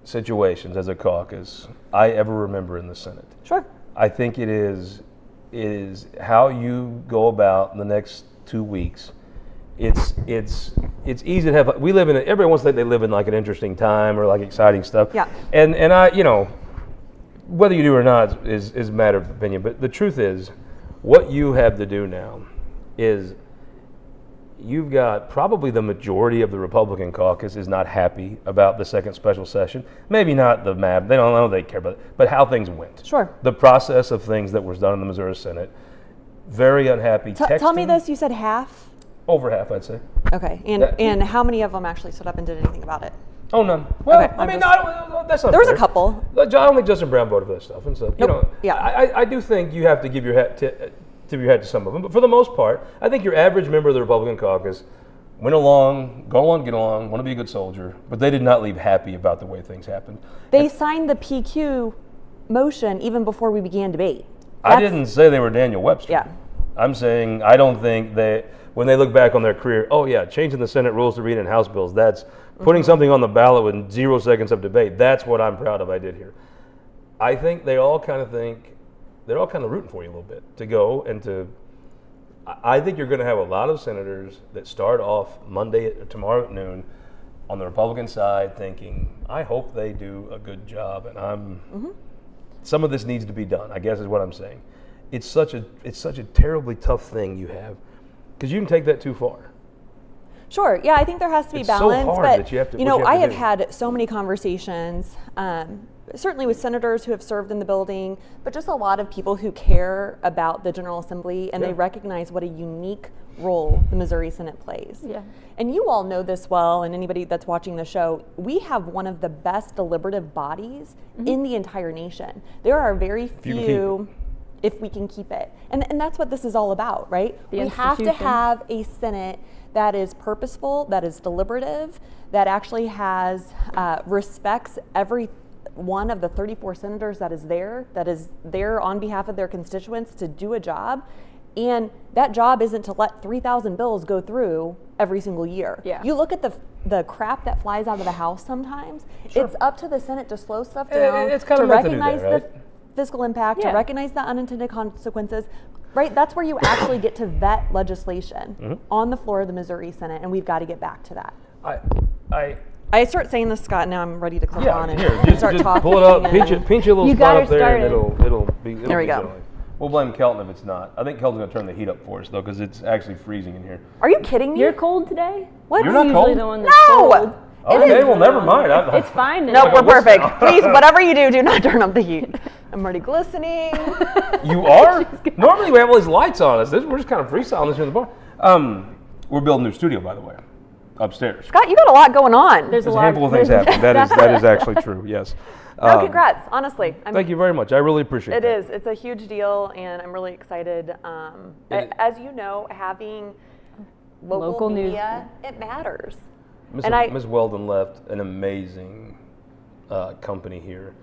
situations as a caucus I ever remember in the Senate. Sure. I think it is how you go about the next 2 weeks. It's easy to have. We live in. Everyone wants to think they live in like an interesting time or like exciting stuff. Yeah. And I, whether you do or not is a matter of opinion. But the truth is, what you have to do now is you've got probably the majority of the Republican caucus is not happy about the second special session. Maybe not the map. I don't know they care about it, but how things went. Sure. The process of things that was done in the Missouri Senate. Very unhappy. Tell me Texting, this. You said half. Over half, I'd say. Okay. And That- and how many of them actually stood up and did anything about it? Oh, none. Well, Okay, I mean, I'm no, that's not There was a fair. couple. I don't think Justin Brown voted for that stuff and stuff. Nope. Yeah. I do think you have to give your hat to your hat to some of them, but for the most part, I think your average member of the Republican caucus went along, go along, get along, want to be a good soldier, but they did not leave happy about the way things happened. They signed the PQ motion even before we began debate. I That's- didn't say they were Daniel Webster. Yeah. I'm saying I don't think when they look back on their career, oh yeah, changing the Senate rules to read in House bills, that's putting something on the ballot with 0 seconds of debate. That's what I'm proud of I did here. I think they're all kind of rooting for you a little bit to go and to. I think you're going to have a lot of senators that start off tomorrow at noon on the Republican side thinking, I hope they do a good job, and some of this needs to be done, I guess is what I'm saying. It's such a terribly tough thing you have because you can take that too far. Sure. Yeah, I think there has to be It's so balance. hard but that you have to- you what know, you have I to have do. had so many conversations, certainly with senators who have served in the building, but just a lot of people who care about the General Assembly and they Yeah. recognize what a unique role the Missouri Senate plays. Yeah. And you all know this well, and anybody that's watching the show, we have one of the best deliberative bodies in the entire nation. There are very you can keep few, if we can keep it. And that's what this is all about, right? The we have to institution. have a Senate that is purposeful, that is deliberative, that actually has respects every one of the 34 senators that is there on behalf of their constituents to do a job. And that job isn't to let 3,000 bills go through every single year. Yeah. You look at the crap that flies out of the House sometimes. It's up to the Senate to slow stuff down, It's kinda to meant to do that, recognize right? the fiscal impact, Yeah. to recognize the unintended consequences. Right, that's where you actually get to vet legislation on the floor of the Missouri Senate, and we've got to get back to that. I start saying this, Scott. Now I'm ready to click on and start talking. pull it up, pinch and- a little You spot gotta up there, start and it. it'll be. There we go. generally. We'll blame Kelton if it's not. I think Kelton's gonna turn the heat up for us though, because it's actually freezing in here. Are you kidding me? You're cold today? What? You're not Usually cold? the one that's No! cold. Okay, well, never mind. It's fine. No, now. we're perfect. Please, whatever you do, do not turn up the heat. I'm already glistening. You are? Normally we have all these lights on us. We're just kind of freestyling this here in the bar. We're building a new studio, by the way, upstairs. Scott, you got a lot going on. There's There's a a lot. handful of things happening. That is actually true. Yes. No, congrats. Honestly, Thank you very much. I really appreciate It that. is. It's a huge deal, and I'm really excited. As you know, having local news. media, it matters. Ms. Weldon left an amazing company here,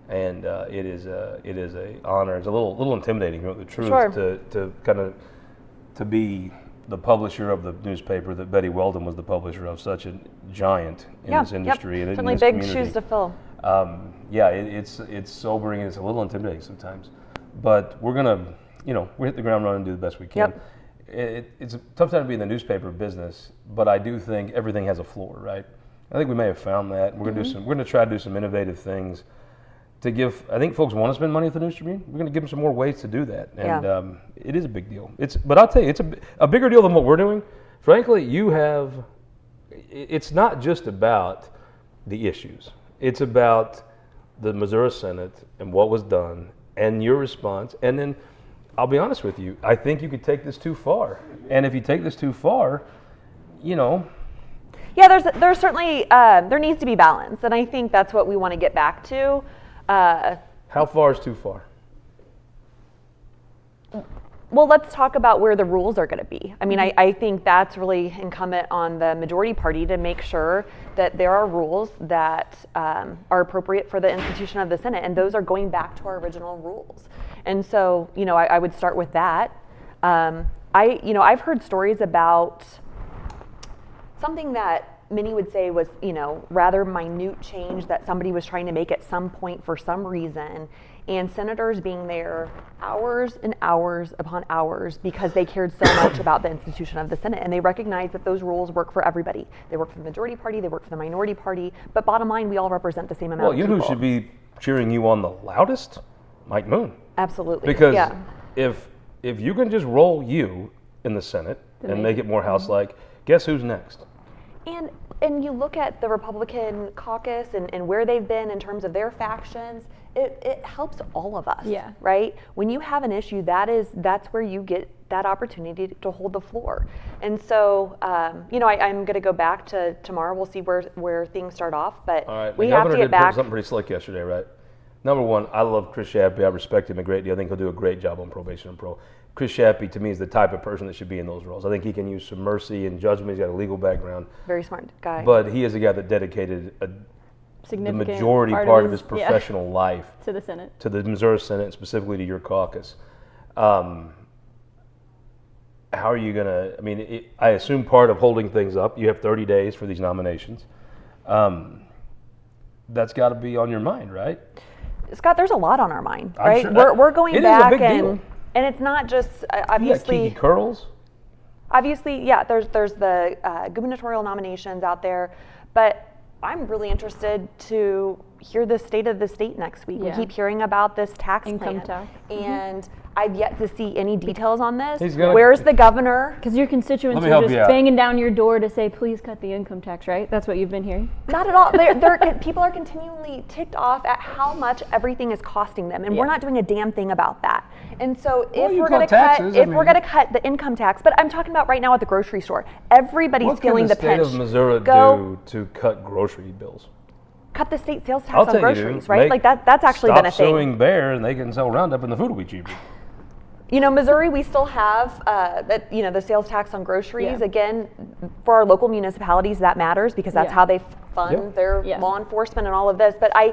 and it is a honor. It's a little intimidating, to know the truth, Sure. to kind of to be the publisher of the newspaper that Betty Weldon was the publisher of, such a giant in this industry and in Certainly this big community. shoes to fill. It's sobering and it's a little intimidating sometimes, but we're gonna, we hit the ground running and do the best we can. Yep. It's a tough time to be in the newspaper business, but I do think everything has a floor, right? I think we may have found that. We're gonna we're gonna try to do some innovative things to give. I think folks want to spend money at the News Tribune. We're gonna give them some more ways to do that, and it is a big deal. But I'll tell you, it's a bigger deal than what we're doing. Frankly, it's not just about the issues. It's about the Missouri Senate and what was done and your response. And then I'll be honest with you, I think you could take this too far. And if you take this too far, Yeah, there's certainly there needs to be balance, and I think that's what we want to get back to. how far is too far? Well, let's talk about where the rules are going to be. I mean, I think that's really incumbent on the majority party to make sure that there are rules that are appropriate for the institution of the Senate, and those are going back to our original rules. And so, I would start with that. I've heard stories about something that many would say was, rather minute change that somebody was trying to make at some point for some reason, and senators being there hours and hours upon hours because they cared so much about the institution of the Senate, and they recognized that those rules work for everybody. They work for the majority party, they work for the minority party, but bottom line, we all represent the same amount Well, of you people. know who should be cheering you on the loudest? Mike Moon. Absolutely. Because yeah. if you can just roll you in the Senate and make it more House-like, guess who's next? And you look at the Republican caucus and where they've been in terms of their factions, it helps all of us, Yeah. right? When you have an issue, that's where you get that opportunity to hold the floor. And so, I'm going to go back to tomorrow. We'll see where things start off, but All right, we the have governor to get did back. something pretty slick yesterday, right? Number one, I love Chris Shappy. I respect him a great deal. I think he'll do a great job on probation and parole. Chris Shappy, to me, is the type of person that should be in those roles. I think he can use some mercy and judgment. He's got a legal background. Very smart guy. But he is a guy that dedicated the Significant majority part of his yeah, professional life to the Senate. to the Missouri Senate, and specifically to your caucus. How are you going to, I assume part of holding things up, you have 30 days for these nominations. That's got to be on your mind, right? Scott, there's a lot on our mind, I'm right? sure- We're going it is a back big deal. and it's not just You got obviously. Kiki Curls. Obviously, yeah, there's the gubernatorial nominations out there, but I'm really interested to, hear the state of the state next week. Yeah. We keep hearing about this tax Income plan. tax. And I've yet to see any details on this. He's gonna- Where's the governor? Because your constituents Let me are help just you out. banging down your door to say, please cut the income tax, right? That's what you've been hearing? Not at all. People are continually ticked off at how much everything is costing them, and we're not doing a damn thing about that. And so Well, if you we're cut going to taxes, I we're mean- going to cut the income tax, but I'm talking about right now at the grocery store, everybody's What can feeling the the state pinch. of Missouri Go do to cut grocery bills? cut the state sales tax I'll on tell you, groceries, dude, right? Like that's actually been a Stop thing. suing Bayer, and they can sell Roundup, and the food will be cheaper. You know, Missouri, we still have the sales tax on groceries. Yeah. Again, for our local municipalities, that matters because that's Yeah. how they fund Yep. their Yeah. law enforcement and all of this. But I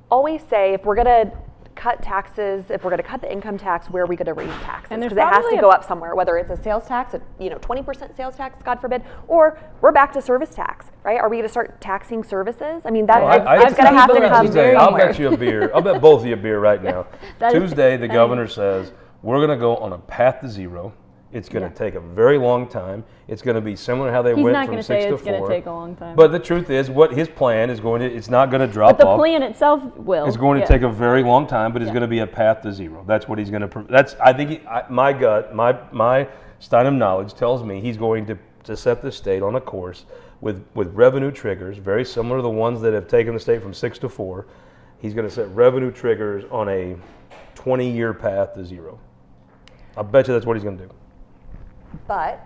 always say, if we're going to cut taxes, if we're going to cut the income tax, where are we going to raise taxes? And there's Because it has probably to go up somewhere, whether it's a sales tax, 20% sales tax, God forbid, or we're back to service tax, right? Are we going to start taxing services? I mean, that's Well, I it's going to have to people are come very I'll somewhere. bet you a beer. I'll bet both of you a beer right now. That is- Tuesday, the I mean- governor says we're going to go on a path to zero. It's going to take a very long time. It's going to be similar to how they He's went not from going to 6 say to it's going 4. to take a long time. But the truth is, what his plan is going to, it's not going to drop But the off. plan itself will. It's going to Yeah. take a very long time, but it's Yeah. going to be a path to zero. That's what he's going to. That's I think my gut, my Steinem knowledge tells me he's going to set the state on a course with revenue triggers very similar to the ones that have taken the state from 6 to 4. He's going to set revenue triggers on a 20-year path to zero. I bet you that's what he's going to do. But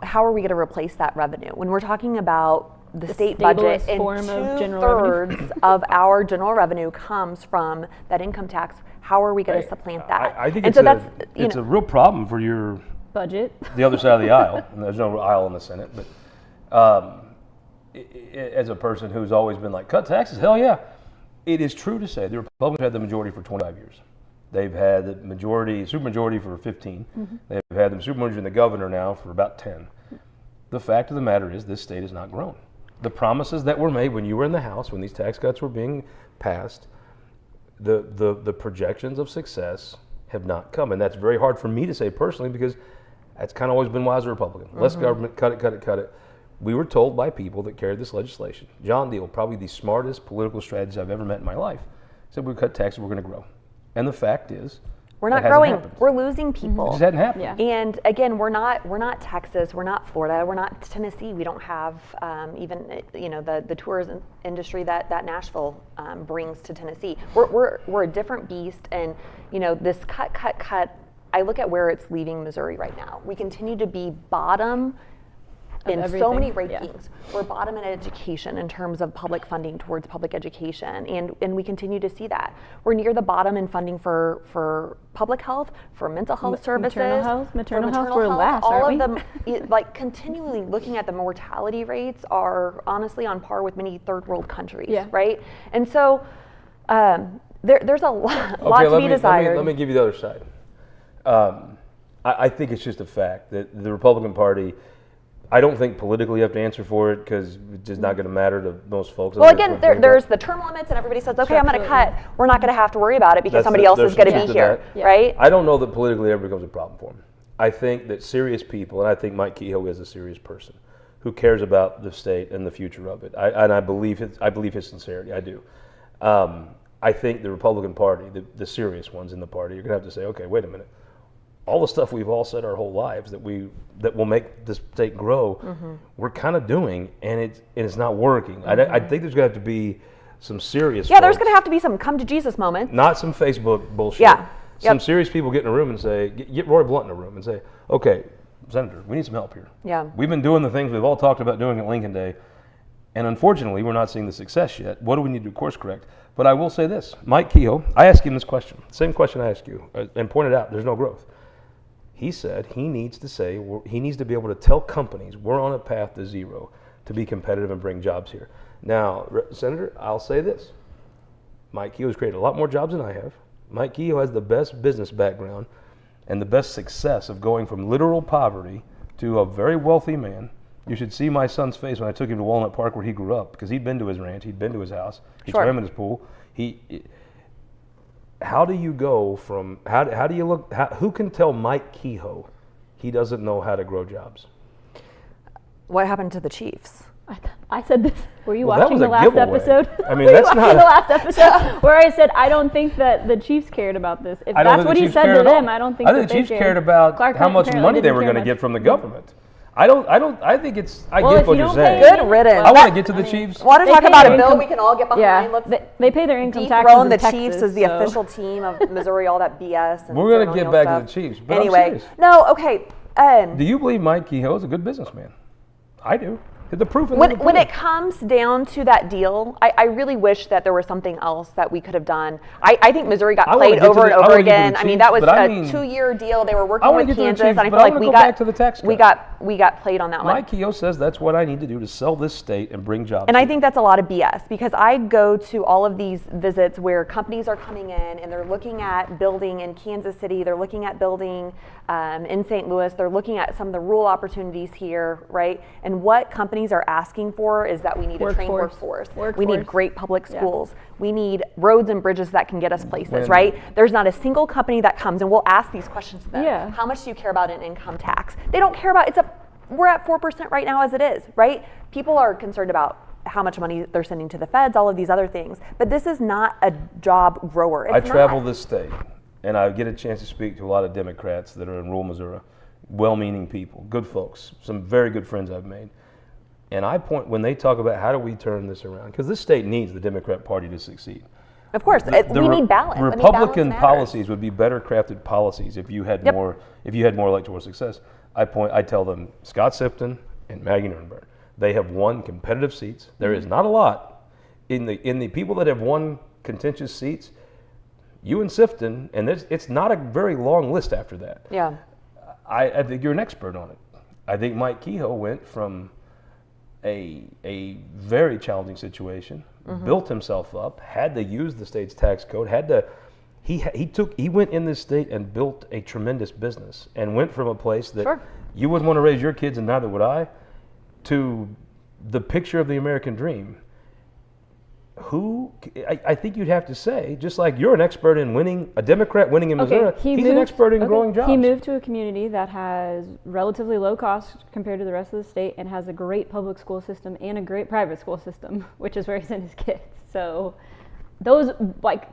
how are we going to replace that revenue? When we're talking about the state budget, stablest and form of general revenue. 2/3 of our general revenue comes from that income tax, how are we going to Hey, supplant that? I think and it's so that's it's a real problem for your budget. the other side of the aisle. And there's no aisle in the Senate, but as a person who's always been like, cut taxes, hell yeah. It is true to say the Republicans had the majority for 25 years. They've had the supermajority for 15. They've had the supermajority and the governor now for about 10. The fact of the matter is this state has not grown. The promises that were made when you were in the House, when these tax cuts were being passed, the projections of success have not come. And that's very hard for me to say personally because that's kind of always been why as a Republican. Less government, cut it, cut it, cut it. We were told by people that carried this legislation, John Deal, probably the smartest political strategist I've ever met in my life, said we cut taxes, we're going to grow. And the fact is, we're not that hasn't growing. happened. We're losing people. It just hadn't happened. Yeah. And again, we're not Texas, we're not Florida, we're not Tennessee. We don't have even the tourism industry that Nashville brings to Tennessee. We're a different beast, and this cut. I look at where it's leaving Missouri right now. We continue to be bottom in so many everything, yeah. rankings. We're bottom in education in terms of public funding towards public education, and we continue to see that. We're near the bottom in funding for public health, for mental health services, maternal for health, we're last, all aren't of we? them, continually looking at the mortality rates are honestly on par with many third world countries, Yeah. right? And so there's a lot to be desired. Let me give you the other side. I think it's just a fact that the Republican Party, I don't think politically you have to answer for it because it's just not going to matter to most folks. Well, again, there's the term limits, and everybody says, okay, I'm going to cut. We're not going to have to worry about it because somebody else is going to be here, right? I don't know that politically ever becomes a problem for them. I think that serious people, and I think Mike Kehoe is a serious person who cares about the state and the future of it. I believe his sincerity. I do. I think the Republican Party, the serious ones in the party, you're going to have to say, okay, wait a minute. All the stuff we've all said our whole lives that will make this state grow, we're kind of doing, and it's not working. I think there's going to have to be some serious. Yeah, there's going to have to be some come to Jesus moments. Not some Facebook bullshit. Yeah. Some serious people get in a room and say, get Roy Blunt in a room and say, okay, Senator, we need some help here. Yeah. We've been doing the things we've all talked about doing at Lincoln Day, and unfortunately, we're not seeing the success yet. What do we need to course correct? But I will say this, Mike Kehoe, I asked him this question, same question I asked you, and pointed out there's no growth. He said he needs to be able to tell companies we're on a path to zero to be competitive and bring jobs here. Now, Senator, I'll say this. Mike Kehoe has created a lot more jobs than I have. Mike Kehoe has the best business background and the best success of going from literal poverty to a very wealthy man. You should see my son's face when I took him to Walnut Park where he grew up, because he'd been to his ranch, he'd been to his house, he swam in his pool. How do you go from, how do you look, who can tell Mike Kehoe he doesn't know how to grow jobs? What happened to the Chiefs? I said this. Were you Well, that watching was the a last giveaway. episode? I mean, Were you that's watching not the last episode where I said I don't think that the Chiefs cared about this. If I don't that's think what the he Chiefs said cared to at all. them, I don't think I that think the they Chiefs cared about Clark how Kent much apparently money they didn't were care going to much. get from the government. I think it's, I Well, get if what you you're don't saying. pay Good riddance. I want to get to the Chiefs. Want to They talk pay about their a bill income- we can all get behind? Yeah, Let's they pay their income taxes dethrone in the Texas, Chiefs as the so- official team of Missouri, all that BS. And We're going to get ceremonial back stuff. to the Chiefs. But I'm Anyway, serious. no, okay. Do you believe Mike Kehoe is a good businessman? I do. The proof in the When pudding. it comes down to that deal, I really wish that there was something else that we could have done. I think Missouri got I wanna played get to over the- and I over wanna get to the again. I mean, Chiefs, that was but I a mean- 2-year deal. They were I working wanna with get to the Kansas, Chiefs, and I but feel I like wanna we go got back to the tax we cut. got played on that one. Mike Kehoe says that's what I need to do to sell this state and bring jobs. And to I it. think that's a lot of BS because I go to all of these visits where companies are coming in and they're looking at building in Kansas City, they're looking at building in St. Louis, they're looking at some of the rural opportunities here, right? And what companies are asking for is that we need a trained workforce. We need great public schools. We need roads and bridges that can get us places, right? There's not a single company that comes, and we'll ask these questions to them. Yeah. How much do you care about an income tax? They don't care about we're at 4% right now as it is, right? People are concerned about how much money they're sending to the feds, all of these other things. But this is not a job grower. I travel this state, and I get a chance to speak to a lot of Democrats that are in rural Missouri, well-meaning people, good folks, some very good friends I've made. And I point, when they talk about how do we turn this around, because this state needs the Democrat Party to succeed. Of course, we need balance. Republican balance policies would be better crafted policies if you had more electoral success. I tell them Scott Sifton and Maggie Nurrenbern, they have won competitive seats. There is not a lot in the people that have won contentious seats. You and Sifton, and it's not a very long list after that. Yeah. I think you're an expert on it. I think Mike Kehoe went from a very challenging situation, built himself up, had to use the state's tax code, he went in this state and built a tremendous business and went from a place that you wouldn't want to raise your kids and neither would I, to the picture of the American dream. I think you'd have to say, just like you're an expert in winning, a Democrat winning in Missouri, he's an expert in growing jobs. He moved to a community that has relatively low cost compared to the rest of the state and has a great public school system and a great private school system, which is where he sent his kids. So those, like,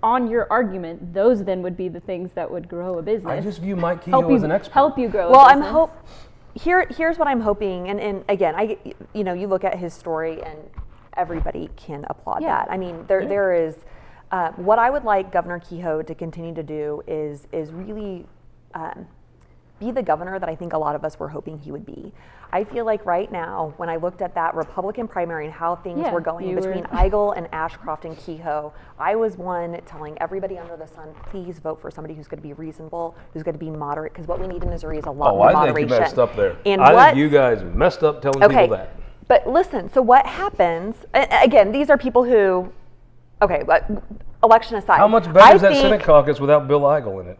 on your argument, those then would be the things that would grow a business. I just view Mike Kehoe as an expert. Help you grow Well, a business. here's what I'm hoping, and again, you look at his story and everybody can applaud that. I mean, there is what I would like Governor Kehoe to continue to do is really be the governor that I think a lot of us were hoping he would be. I feel like right now, when I looked at that Republican primary and how things were going between Eigel and Ashcroft and Kehoe, I was one telling everybody under the sun, please vote for somebody who's going to be reasonable, who's going to be moderate, because what we need in Missouri is a lot more moderation. I think you messed up there. And I think you guys messed up telling people that. But listen, so what happens, again, these are people who, election aside. How much better is that Senate caucus without Bill Eigel in it?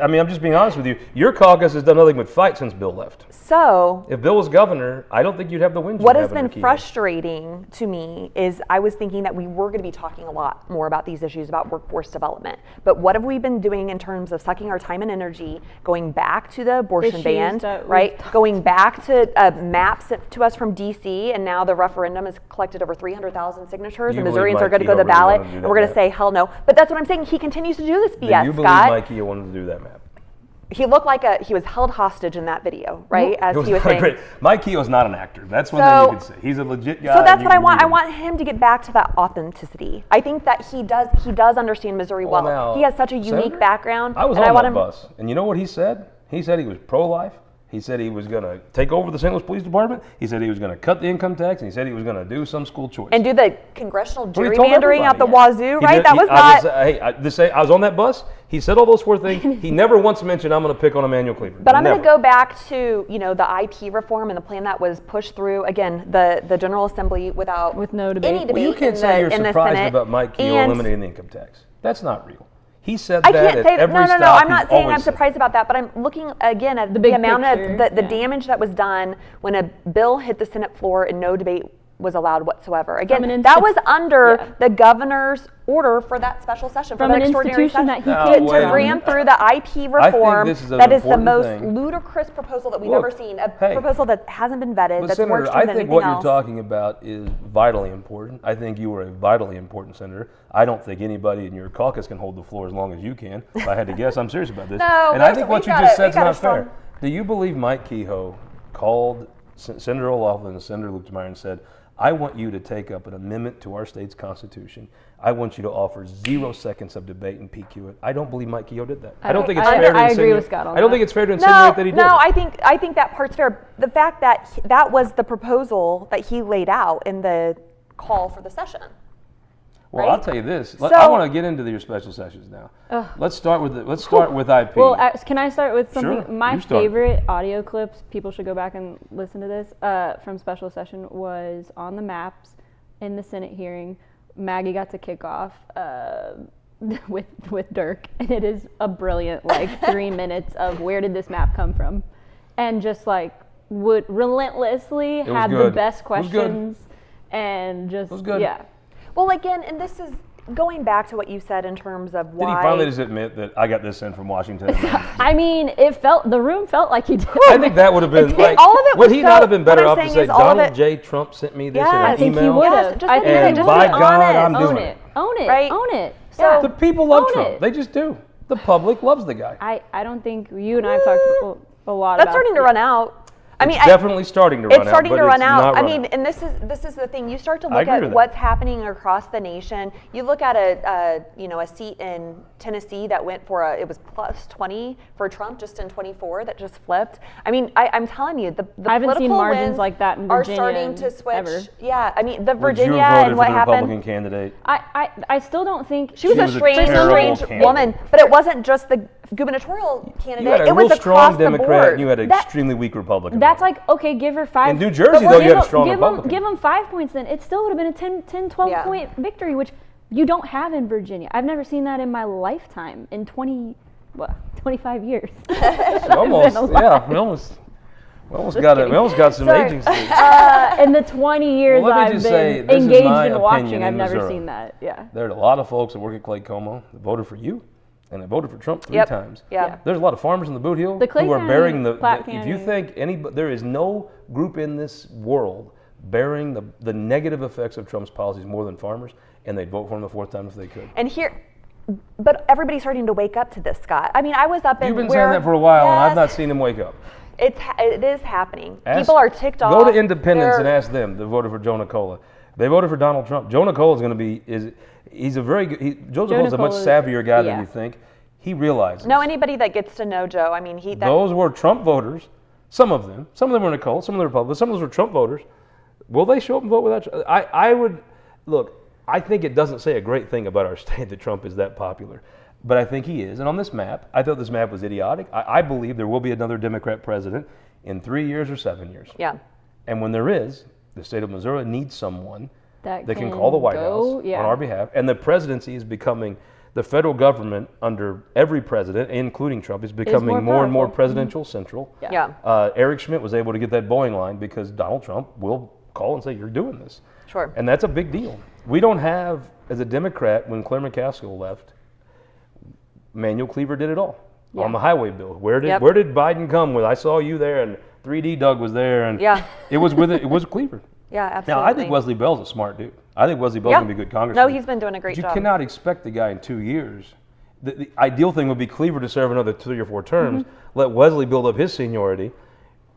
I'm just being honest with you. Your caucus has done nothing but fight since Bill left. So, if Bill was governor, I don't think you'd have the wins. What has been frustrating to me is I was thinking that we were going to be talking a lot more about these issues about workforce development. But what have we been doing in terms of sucking our time and energy, going back to the abortion ban, right? Going back to maps sent to us from D.C. and now the referendum has collected over 300,000 signatures, and Missourians are going to go to the ballot, and we're going to say hell no. But that's what I'm saying. He continues to do this BS, Scott. You believe Mike Kehoe wanted to do that map? He looked like he was held hostage in that video, right? As he was saying. Mike Kehoe's not an actor. That's one thing you could say. He's a legit guy. So that's what I want. I want him to get back to that authenticity. I think that he does understand Missouri well. Now, he has such a unique background. I was on that bus, and you know what he said? He said he was pro-life. He said he was going to take over the St. Louis Police Department. He said he was going to cut the income tax, and he said he was going to do some school choice. And do the congressional gerrymandering out the wazoo, right? I was on that bus. He said all those four things. He never once mentioned I'm going to pick on Emanuel Cleaver. But I'm going to go back to the IP reform and the plan that was pushed through, again, the General Assembly with no debate. Any debate you can't say you're surprised about Mike Kehoe eliminating the income tax. That's not real. He said that at every stop. No, I'm not saying I'm surprised about that, but I'm looking again at the amount of the damage that was done when a bill hit the Senate floor and no debate was allowed whatsoever. Again, From an that was under yeah. the governor's order for that special session, From for an that extraordinary institution session. that he No, came wait a to minute. ram through the IP reform this is an that is the important most thing. ludicrous proposal that we've Look, ever seen. A hey. proposal that hasn't been vetted, But that's Senator, more extreme I than think anything what else. you're talking about is vitally important. I think you are a vitally important senator. I don't think anybody in your caucus can hold the floor as long as you can. If I had to guess, I'm serious about this. No, and I there's- think what we've you got just a- said is we've got a not fair. strong- Do you believe Mike Kehoe called Senator O'Loughlin and Senator Lukemeyer and said, I want you to take up an amendment to our state's constitution. I want you to offer 0 seconds of debate and PQ it. I don't believe Mike Kehoe did that. I don't think it's fair to I agree insinuate. with Scott on I don't that. think it's fair to insinuate that he did. No, I think that part's fair. The fact that that was the proposal that he laid out in the call for the session. Well, right? I'll tell you this. So- I want to get into your special sessions now. Let's start with IP. Well, can I start with something? Sure, My you start. favorite audio clips, people should go back and listen to this, from special session was on the maps in the Senate hearing. Maggie got to kick off with Dirk, and it is a brilliant 3 minutes of where did this map come from, and just would relentlessly was had the good. best It was good. questions, and just was good. yeah. Well, again, and this is going back to what you said in terms of Did why. he finally just admit that I got this in from Washington? I mean, the room felt like he did. I think that would have been all of it would was he so- not have been better what off I'm to saying say is all of Donald it- J. Trump sent me this Yes, in I an think he email? would Yes, have. just I admit think it, And just by be God, I'm honest. doing own it. it. Own it. Right? Own it. So- Yeah. The people love Own Trump. it. They just do. The public loves the guy. I don't think you and I have talked a lot That's about starting to run out. I mean, It's definitely starting to run out. It's starting but to run it's out. not I running mean, and this is the thing. You start to I look agree at with that. what's happening across the nation. You look at a seat in Tennessee that went for it was plus 20 for Trump just in 24 that just flipped. I mean, I'm telling you, the I haven't seen political margins winds like that in are Virginia starting to switch. ever. Yeah, I mean, the Would you Virginia have voted and what for the happened. Republican candidate? I still don't think She was She a was a strange terrible candidate. woman, but it wasn't just the gubernatorial candidate. You had a it was real strong across the Democrat board. and you had an That- extremely weak Republican. that's okay. Give her 5. In New Jersey, though, you had a strong give Republican. Give them 5 points. Then it still would have been a 10, 12 Yeah. point victory, which you don't have in Virginia. I've never seen that in my lifetime in 25 years. almost, yeah, we almost got some Sorry. aging states. In the 20 years Well, let me I've just been say, this is engaged my in watching, opinion I've in never Missouri. seen that. Yeah. There are a lot of folks that work at Clay Como that voted for you, and they voted for Trump 3 Yep. times. Yeah. There's a lot of farmers in the Boot Hill The Clay who are County, bearing Platte if you County. think there is no group in this world bearing the negative effects of Trump's policies more than farmers, and they'd vote for him the 4th time if they could. And but everybody's starting to wake up to this, Scott. I mean, I was up in You've been where, saying that for a while, and I've Yes, not seen him wake up. It is happening. Ask- People are ticked off. Go to Independence They're- and ask them. They voted for Joe Nicola. They voted for Donald Trump. Joe Nicola is going to be he's a very good. Joe Nicola's a much Nicola- savvier guy yeah. than you think. He realizes. No, anybody that gets to know Joe, I mean, Those were Trump voters. Some of them were Nicole. Some of them were Republicans. Some of those were Trump voters. Will they show up and vote without? I would look. I think it doesn't say a great thing about our state that Trump is that popular. But I think he is. And on this map, I thought this map was idiotic. I believe there will be another Democrat president in 3 years or 7 years. Yeah. And when there is, the state of Missouri needs someone That can can call the White go- House yeah. on our behalf. And the presidency is becoming, the federal government under every president, including Trump, is becoming more and more powerful. presidential central. Yeah. Eric Schmidt was able to get that Boeing line because Donald Trump will call and say, you're doing this. Sure. And that's a big deal. We don't have, as a Democrat, when Claire McCaskill left, Manuel Cleaver did it all on the highway bill. Where did Biden come with? I saw you there, and 3D Doug was there, and Yeah. it was with it. It was Cleaver. Yeah, absolutely. Now I think Wesley Bell's a smart dude. I think Wesley Bell's gonna be a good congressman. No, he's been doing a great But you job. cannot expect the guy in 2 years. The ideal thing would be Cleaver to serve another 3 or 4 terms. Let Wesley build up his seniority,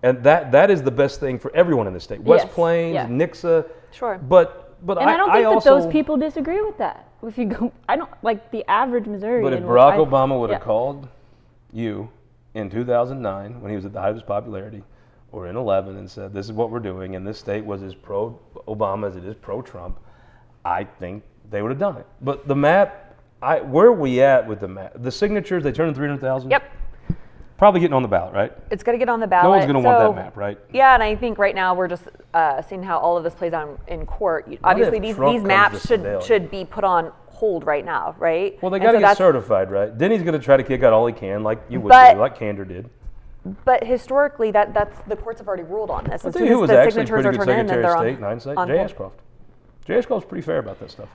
and that is the best thing for everyone in the state. West Yes, Plains, yeah. Nixa. Sure. But And I don't think that also, those people disagree with that. If you go, I don't like the average Missourian. But if will- Barack I- Obama would have yeah. called you in 2009 when he was at the height of his popularity, or in 11 and said, this is what we're doing, and this state was as pro-Obama as it is pro-Trump, I think they would have done it. But the map, where are we at with the map? The signatures, they turned in 300,000? Yep. Probably getting on the ballot, right? It's going to get on the ballot. No one's going to want So, that map, right? Yeah, and I think right now we're just seeing how all of this plays out in court. Obviously, if these Trump comes maps to Sedalia? should be put on hold right now, right? Well, they And got to so get that's- certified, right? Then he's going to try to kick out all he can, like you would But- do, like Kander did. But historically, that's the courts have already ruled on this. I'll As tell you soon who as was the actually a signatures pretty are good turned in, then Secretary of they're State in hindsight. Jay Ashcroft. Jay Ashcroft's pretty fair about that stuff.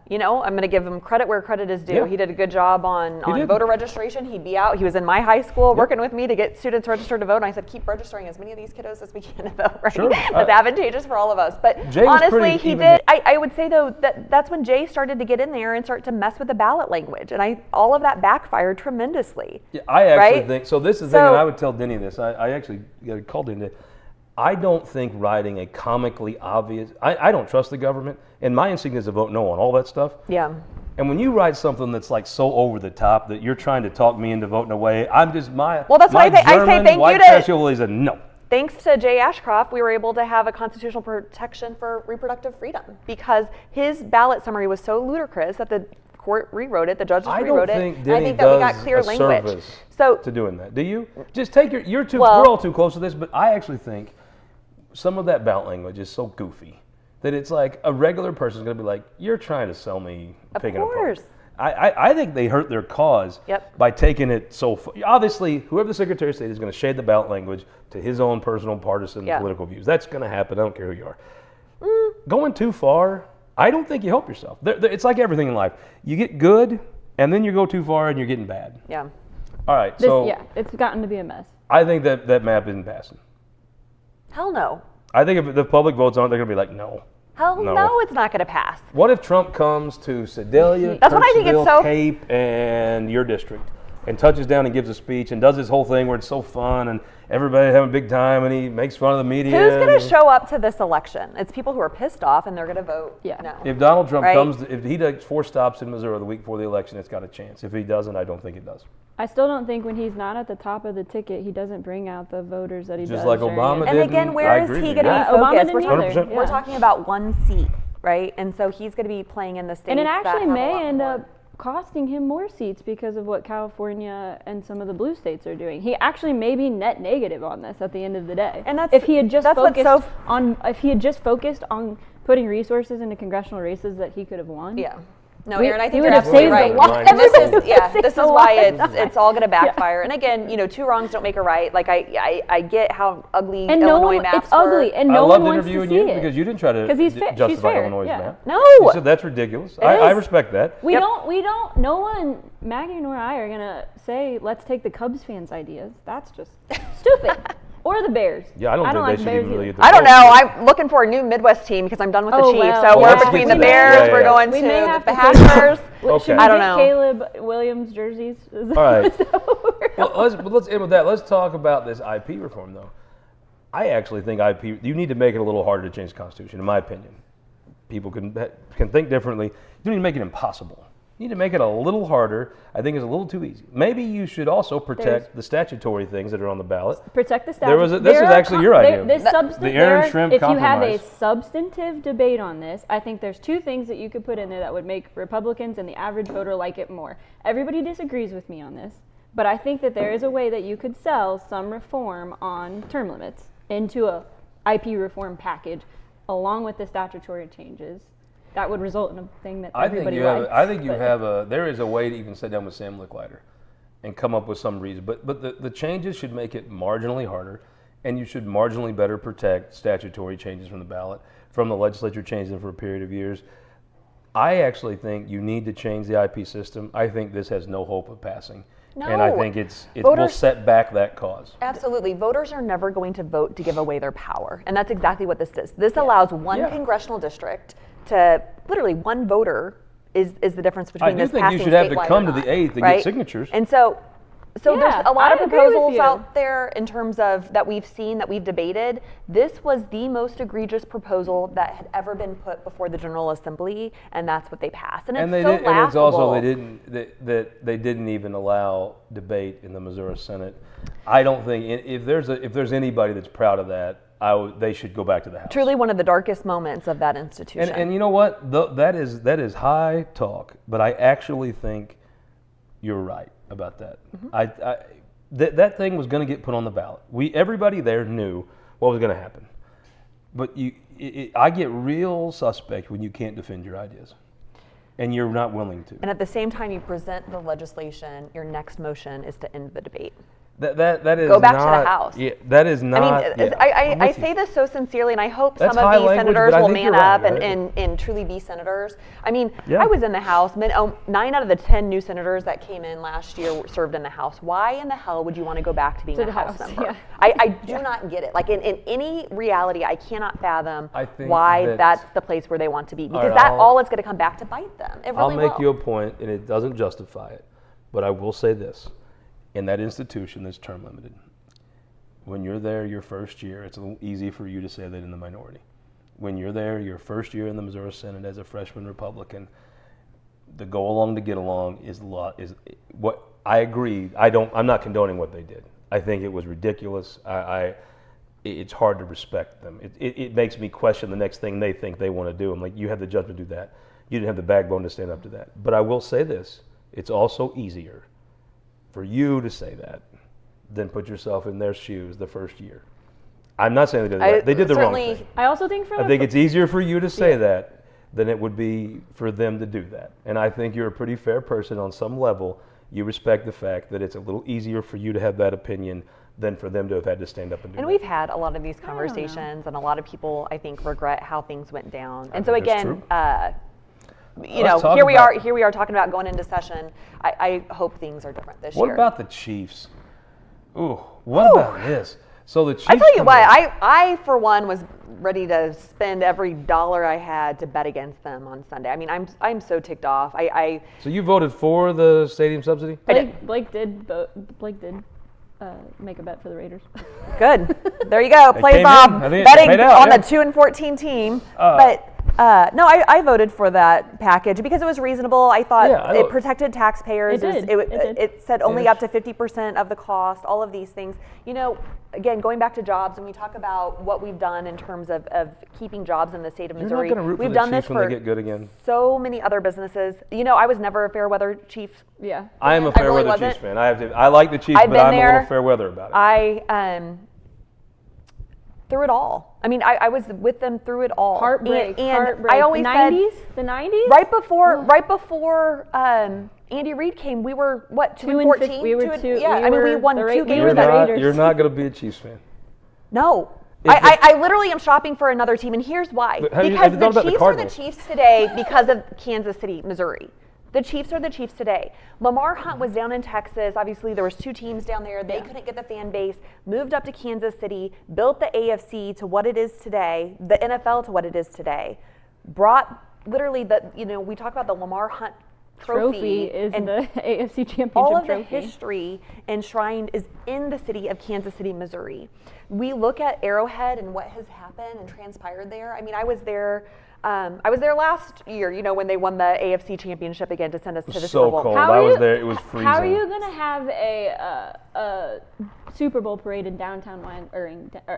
You know, I'm going to give him credit where credit is due. Yeah. He did a good job on did. voter registration. He'd be out. He was in my high school working with me to get students registered to vote. And I said, keep registering as many of these kiddos as we can to vote, right? Sure. That's advantageous for all of us. But Jay was honestly, pretty he even- did. I would say, though, that's when Jay started to get in there and start to mess with the ballot language. And all of that backfired tremendously. Yeah, I actually right? think, so this is the thing, and I would tell Denny this, I actually called Denny, I don't think writing a comically obvious, I don't trust the government, and my instinct is to vote no on all that stuff. Yeah. And when you write something that's like so over the top that you're trying to talk me into voting away, I'm just, Well, that's what I say thank white you to- casual is a no. Thanks to Jay Ashcroft, we were able to have a constitutional protection for reproductive freedom because his ballot summary was so ludicrous that the court rewrote it, the judges I rewrote don't it. think and Denny I think that we got does clear a language. service So to doing that. Do you? Just take you're Well- we're all too close to this, but I actually think some of that ballot language is so goofy that it's like a regular person's going to be like, you're trying to sell me Of pig in a pod. course. I think they hurt their cause Yep. by taking it so far. Obviously, whoever the Secretary of State is going to shade the ballot language to his own personal partisan Yeah. political views. That's going to happen. I don't care who you are. Going too far, I don't think you help yourself. It's like everything in life. You get good, and then you go too far, and you're getting bad. yeah. All right, This, so yeah, it's gotten to be a mess. I think that map isn't passing. Hell no. I think if the public votes on it, they're going to be like, no. Hell No. no, it's not going to pass. What if Trump comes to Sedalia, That's what I think it's Kirksville, so- Cape, and your district, and touches down and gives a speech and does this whole thing where it's so fun and everybody having a big time and he makes fun of the media? Who's going to and- show up to this election? It's people who are pissed off and they're going to vote Yeah. no. If Donald Trump Right? comes, if he does 4 stops in Missouri the week before the election, it's got a chance. If he doesn't, I don't think it does. I still don't think when he's not at the top of the ticket, he doesn't bring out the voters that he does. Just like during Obama it. And didn't. again, where I is agree he with going to you. be Yeah, Obama focused? didn't We're, either. 100%. we're Yeah. talking about one seat, right? And so he's going to be playing in the states And it that actually have a may lot end more. up costing him more seats because of what California and some of the blue states are doing. He actually may be net negative on this at the end of the day. And that's- if he had just that's what's focused so on if he had just focused on putting resources into congressional races that he could have won. Yeah. No, We- Aaron, I he think would you're have absolutely saved right. a lot. And And this is Saved this is a why lot of it's all going to backfire. And again, you know, 2 wrongs don't make a right. Like I get how ugly And no Illinois one, maps it's ugly, were. and I no one loved wants to interviewing see you it. because you didn't try to 'Cause he's fa- justify she's fair, Illinois' yeah. map. No. You said that's ridiculous. I is. respect that. We Yep. don't, no one, Maggie nor I are gonna say, let's take the Cubs fans' ideas. That's just stupid. Or the Bears. Yeah, I don't think like they should Bears even really either. get the I don't vote. know. I'm looking for a new Midwest team because I'm done with the Oh, Chiefs. well. So Well, we're let's between get the to that. Bears. Yeah, yeah, We're yeah. going We to may the have to take- Packers. Well, Okay. should we I don't get know. Caleb Williams jerseys? All right. Well, let's end with that. Let's talk about this IP reform, though. I actually think IP. You need to make it a little harder to change the Constitution, in my opinion. People can think differently. You don't need to make it impossible. You need to make it a little harder. I think it's a little too easy. Maybe you should also protect the statutory things that are on the ballot. Protect the statute. There was this is actually your idea. The Aaron Shrimp If you have a compromise. substantive debate on this, I think there's 2 things that you could put in there that would make Republicans and the average voter like it more. Everybody disagrees with me on this, but I think that there is a way that you could sell some reform on term limits into a IP reform package along with the statutory changes. That would result in a thing that everybody likes. There is a way to even sit down with Sam Licklider and come up with some reason. But the changes should make it marginally harder, and you should marginally better protect statutory changes from the ballot, from the legislature changing them for a period of years. I actually think you need to change the IP system. I think this has no hope of passing. And I No. think it will Voters- set back that cause. Absolutely. Voters are never going to vote to give away their power. And that's exactly what this does. This allows one Yeah. congressional district to literally one voter is the difference between I do this think you passing should have to statewide come or to the not, 8th to right? get signatures. And so Yeah, there's a lot I of agree with proposals you. out there in terms of that we've seen, that we've debated. This was the most egregious proposal that had ever been put before the General Assembly, and that's what they passed. And, And it's they so did, and it's also laughable. they didn't even allow debate in the Missouri Senate. I don't think if there's anybody that's proud of that, they should go back to the House. Truly one of the darkest moments of that institution. And you know what? That is high talk, but I actually think you're right about that. That thing was going to get put on the ballot. Everybody there knew what was going to happen. But I get real suspect when you can't defend your ideas, and you're not willing to. And at the same time you present the legislation, your next motion is to end the debate. That is Go back to the not, House. Yeah, that is not. I mean, I'm I with you. say this so sincerely, and I hope That's some of high these language, senators but I will think man you're right, up right? and truly be senators. I mean, Yeah. I was in the House. 9 out of the 10 new senators that came in last year served in the House. Why in the hell would you want to go back to being To a the House House, member? yeah. I do not get it. Like in any reality, I cannot fathom I think why that's the place where they want to be. Because right, all it's going to come back to bite them. It I'll really make will. you a point, and it doesn't justify it, but I will say this: in that institution that's term limited, when you're there your first year, it's a little easy for you to say that in the minority. When you're there your first year in the Missouri Senate as a freshman Republican, the go along to get along is what I agree. I'm not condoning what they did. I think it was ridiculous. It's hard to respect them. It makes me question the next thing they think they want to do. I'm like, you had the judgment to do that. You didn't have the backbone to stand up to that. But I will say this: it's also easier for you to say that than put yourself in their shoes the first year. I'm not saying they did that. They did the wrong thing. I also think I think it's easier for you to say that than it would be for them to do that. And I think you're a pretty fair person on some level. You respect the fact that it's a little easier for you to have that opinion than for them to have had to stand up and do And that. we've had a lot of these conversations, and a lot of people, I think, regret how things went down. And so think that's again, true. you Let's know, talk here we about- are talking about going into session. I hope things are different this What year. about the Chiefs? Ooh, what about this? So the Chiefs. I tell you come what, in- I for one was ready to spend every dollar I had to bet against them on Sunday. I mean, I'm so ticked off. So you voted for the stadium subsidy? Blake did make a bet for the Raiders. Good. There you go. Plays came off in. I think it betting paid out, on yeah. the 2-14 team. But no, I voted for that package because it was reasonable. I thought Yeah, it protected taxpayers. It did. It It said only Yeah. up to 50% of the cost. All of these things. You know, again, going back to jobs, and we talk about what we've done in terms of keeping jobs in the state of You're Missouri. not going to root We've for the done Chiefs this when for they get good again. so many other businesses. You know, I was never a fair weather chief. Yeah. I am a I fair really weather wasn't. Chiefs fan. I like the Chiefs, I've but been I'm a there. little fair weather about it. Through it all. I mean, I was with them through it all. Heartbreak. And heartbreak. I always said, the 90s? right before Andy Reid came, we were what 2-14. We were Yeah, I mean, we won the 2 we games. were the Raiders. You're not going to be a Chiefs fan. No. If I literally am shopping for another team, and here's why. But have you Because thought the about the Chiefs are the Cardinals? Chiefs today because of Kansas City, Missouri. The Chiefs are the Chiefs today. Lamar Hunt was down in Texas. Obviously, there was 2 teams down there. They couldn't get the fan base. Moved up to Kansas City, built the AFC to what it is today, the NFL to what it is today. Brought literally we talk about the Lamar Hunt trophy is and the AFC Championship all of trophy. the history enshrined is in the city of Kansas City, Missouri. We look at Arrowhead and what has happened and transpired there. I mean, I was there last year, when they won the AFC Championship again to send us to the So Super Bowl. cold. How I are was you- there. It was freezing. How are you going to have a Super Bowl parade in downtown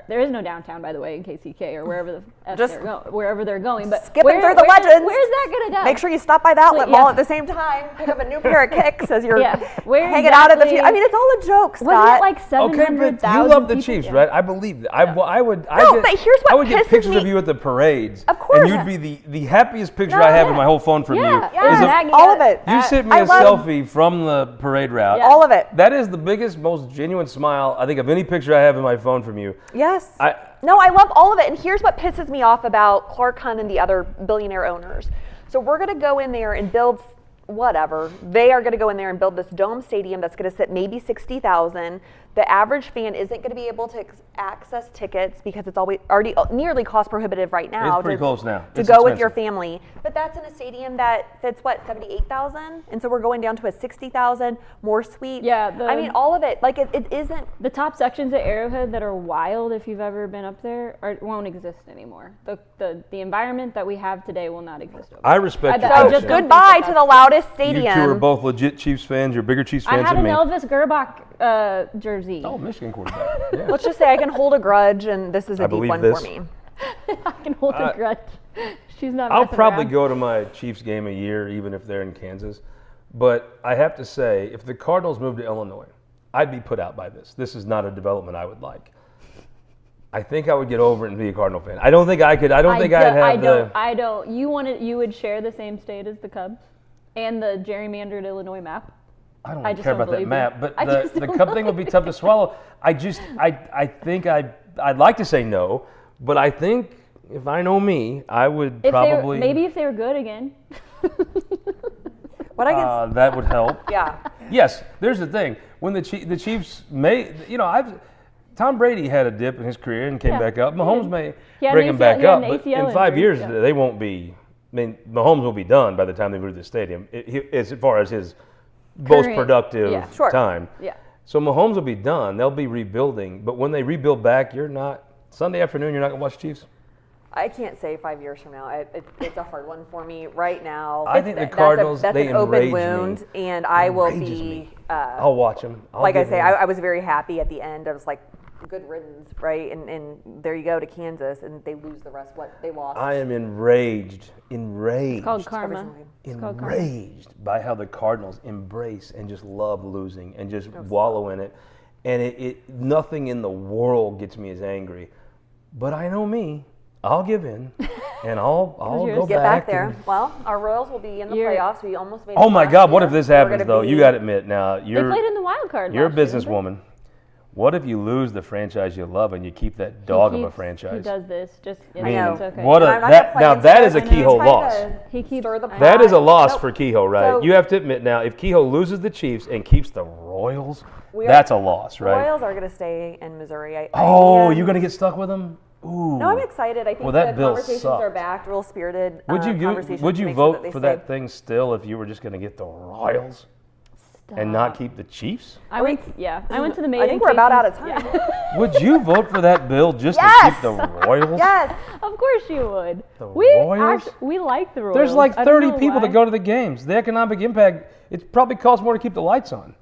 there is no downtown, by the way, in KCK or wherever the F Just wherever they're going. But skipping through the legends. Where's that going to go? Make sure you stop by the outlet Yeah. mall at the same time. Pick up a new pair of kicks as you're Yeah. Where hanging out at the. exactly- I mean, it's all a joke, Scott. Wasn't it like Okay, 700,000 but you love the people? Chiefs, Yeah. right? I believe that. but here's what I would get pisses pictures of me- you at the parades. Of course. And you'd be the happiest picture I have in my whole phone from Yeah, you. yeah, is Maggie, all of it. You sent me I a love- selfie from the parade route. Yeah. all of it. That is the biggest, most genuine smile I think of any picture I have in my phone from you. Yes. I love all of it. And here's what pisses me off about Clark Hunt and the other billionaire owners. So we're going to go in there and build whatever. They are going to go in there and build this dome stadium that's going to sit maybe 60,000. The average fan isn't going to be able to access tickets because it's already nearly cost prohibitive right now. It's pretty close now. To It's go with your expensive. family. But that's in a stadium that fits 78,000? And so we're going down to a 60,000, more suites. Yeah, I mean, all of it. Like it isn't. The top sections at Arrowhead that are wild, if you've ever been up there, won't exist anymore. The environment that we have today will not exist. Over I there. respect I your just passion. don't Goodbye think to that the loudest You stadium. two are both legit Chiefs fans. You're bigger Chiefs I fans had than an me. Elvis Gerbach jersey. Oh, Michigan quarterback. Yeah. Let's just say I can hold a grudge, and this is a I deep believe one this. for me. I can hold a grudge. She's not. I'll messing probably around. go to my Chiefs game a year, even if they're in Kansas. But I have to say, if the Cardinals moved to Illinois, I'd be put out by this. This is not a development I would like. I think I would get over it and be a Cardinal fan. I don't think I could. I don't think I'd have I don't. You would share the same state as the Cubs and the gerrymandered Illinois map. I don't I really just care don't about that believe map, you. but I the just don't cup thing would be tough to swallow. I think I'd like to say no, but I think if I know me, I would probably. Maybe if they were good again. What I guess, That would help. yeah. Yes, there's the thing. When the Chiefs may, Tom Brady had a dip in his career and came Yeah, back up. he Mahomes did. may He had bring an him back ACL he had up, an but ACL in 5 injury, years so. they won't be. I mean, Mahomes will be done by the time they move to the stadium, as far as his most Current- productive yeah. Sure. time. Yeah. So Mahomes will be done. They'll be rebuilding, but when they rebuild back, Sunday afternoon. You're not gonna watch Chiefs. I can't say 5 years from now. It's a hard one for me right now. I think the Cardinals, that's they an open enrage wound, me. and I will Enrages be. me. I'll watch them. Like I say, I was very happy at the end. I was like, good riddance, right? And there you go to Kansas, and they lose the rest. What they lost. I am enraged. It's called karma. single It's called karma. Enraged by how the Cardinals embrace and just love losing and just wallow in it. And it nothing in the world gets me as angry. But I know me. I'll give in, and I'll yours. go Get back. back there. and- Well, our Royals will be in the You're- playoffs. We almost made. oh it my last God! What year. if this We're happens gonna though? be- You got to admit now They you're played in the wild card. you're a last year, didn't they? businesswoman. What if you lose the franchise you love and you keep that dog of a He franchise? does this. Just I know. it's okay. What And a I'm not that gonna now play that into is a this. I'm Kehoe trying loss. to He keeps stir the I- That is a loss Nope. for Kehoe, right? So- You have to admit now, if Kehoe loses the Chiefs and keeps the Royals, We are- that's a loss, The right? Royals are going to stay in Missouri. I Oh, am- you're gonna get stuck with them? Ooh. No, I'm excited. I think Well, that the bill conversations are sucked. back, real spirited. Would you conversations would to you make sure vote they for stay. that thing still if you were just gonna get the Royals and not keep the Chiefs? I went to the meeting. I think we're about out of time. Yeah. Would you vote for that bill just Yes! to keep the Royals? Yes. Of course you would. The we Royals? we like the Royals. There's like I don't 30 know people why. that go to the games. The economic impact, it probably costs more to keep the lights on.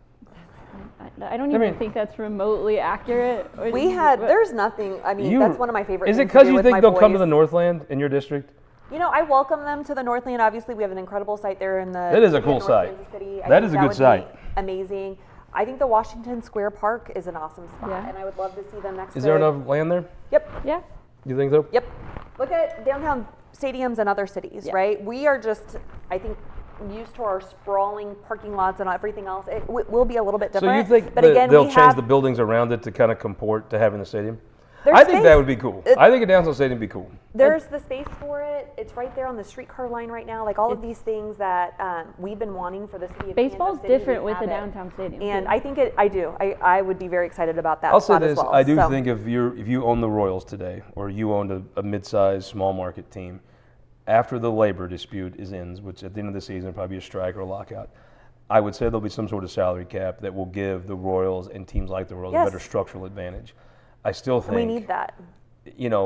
I don't even mean- think that's remotely accurate. There's nothing. I mean, that's one of my favorite Is it things to because do you with think my they'll come to boys. the Northland in your district? You know, I welcome them to the Northland. Obviously, we have an incredible site there in the. It is a in cool North site. Kansas City. That think is a good would be site. Amazing. I think the Washington Square Park is an awesome spot, Yeah. and I would love to see them next. Is to there enough land there? Yep. Yeah. You think so? Yep. Look at downtown stadiums and other cities, Yeah. right? We are just, I think, used to our sprawling parking lots and everything else. It will be a little bit So different. you think but that again, they'll we change have, the buildings around it to kind of comport to having the stadium? there's I think that space. would be cool. It- I think a downtown stadium would be cool. There's the space for it. It's right there on the streetcar line right now. Like all of these things that we've been wanting for the city of Baseball's Kansas City, different we with have a it. downtown stadium. And too. I think I do. I would be very excited about that I'll say spot this: as well. I do So, think if you own the Royals today, or you owned a mid-sized small market team, after the labor dispute ends, which at the end of the season will probably be a strike or a lockout, I would say there'll be some sort of salary cap that will give the Royals and teams like the Royals Yes. a better structural advantage. I still think we need that.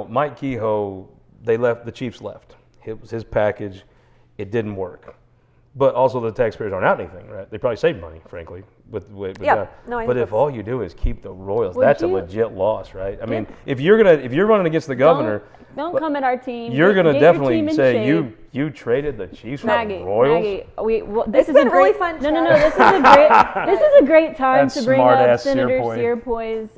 Mike Kehoe, the Chiefs left. It was his package. It didn't work. But also the taxpayers aren't out anything, right? They probably saved money, frankly, with Yeah. that. No, I but think if that's- all you do is keep the Royals, Would that's a you- legit loss, right? I mean, if you're running against the governor, Don't come at our team. you're Get- gonna get your definitely team in say shape. you traded the Chiefs for Maggie, the Royals. this It's is been a great, really fun No, chat. this is a great. This is a great time That to bring up smart-ass Senator Searpoy.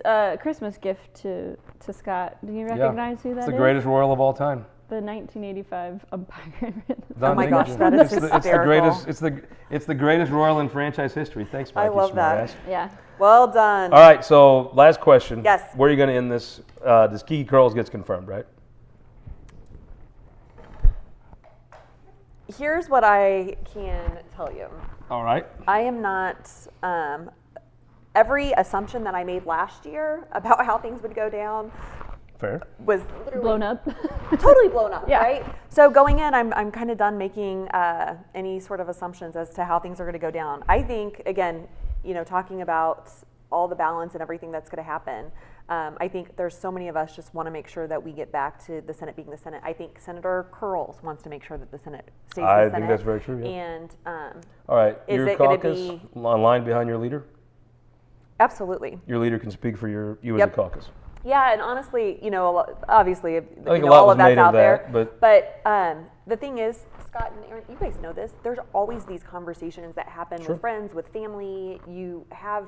Searpoy's Christmas gift to Scott. Do you recognize who that It's is? the greatest Royal of all time. The 1985 umpire. Don my gosh, Dinkins. that is it's the hysterical. greatest. It's the greatest Royal in franchise history. Thanks, Mikey. I love that. smartass. Yeah. Well done. All right, so last question. Yes. Where are you going to end this? Does Kiki Curls gets confirmed, right? Here's what I can tell you. All right. I am not. Every assumption that I made last year about how things would go down Fair. was literally Blown up. totally blown up, Yeah. right? So going in, I'm kind of done making any sort of assumptions as to how things are going to go down. I think, again, talking about all the balance and everything that's going to happen, I think there's so many of us just want to make sure that we get back to the Senate being the Senate. I think Senator Curls wants to make sure that the Senate stays I the Senate. think that's very true, yeah. And All right. Is Your it gonna caucus be- online behind your leader? absolutely. Your leader can speak for you as a Yep. caucus. Yeah, and honestly, obviously, think a lot all was of that's made of out that, there. but- The thing is, Scott and Aaron, you guys know this. There's always these conversations that happen Sure. with friends, with family. You have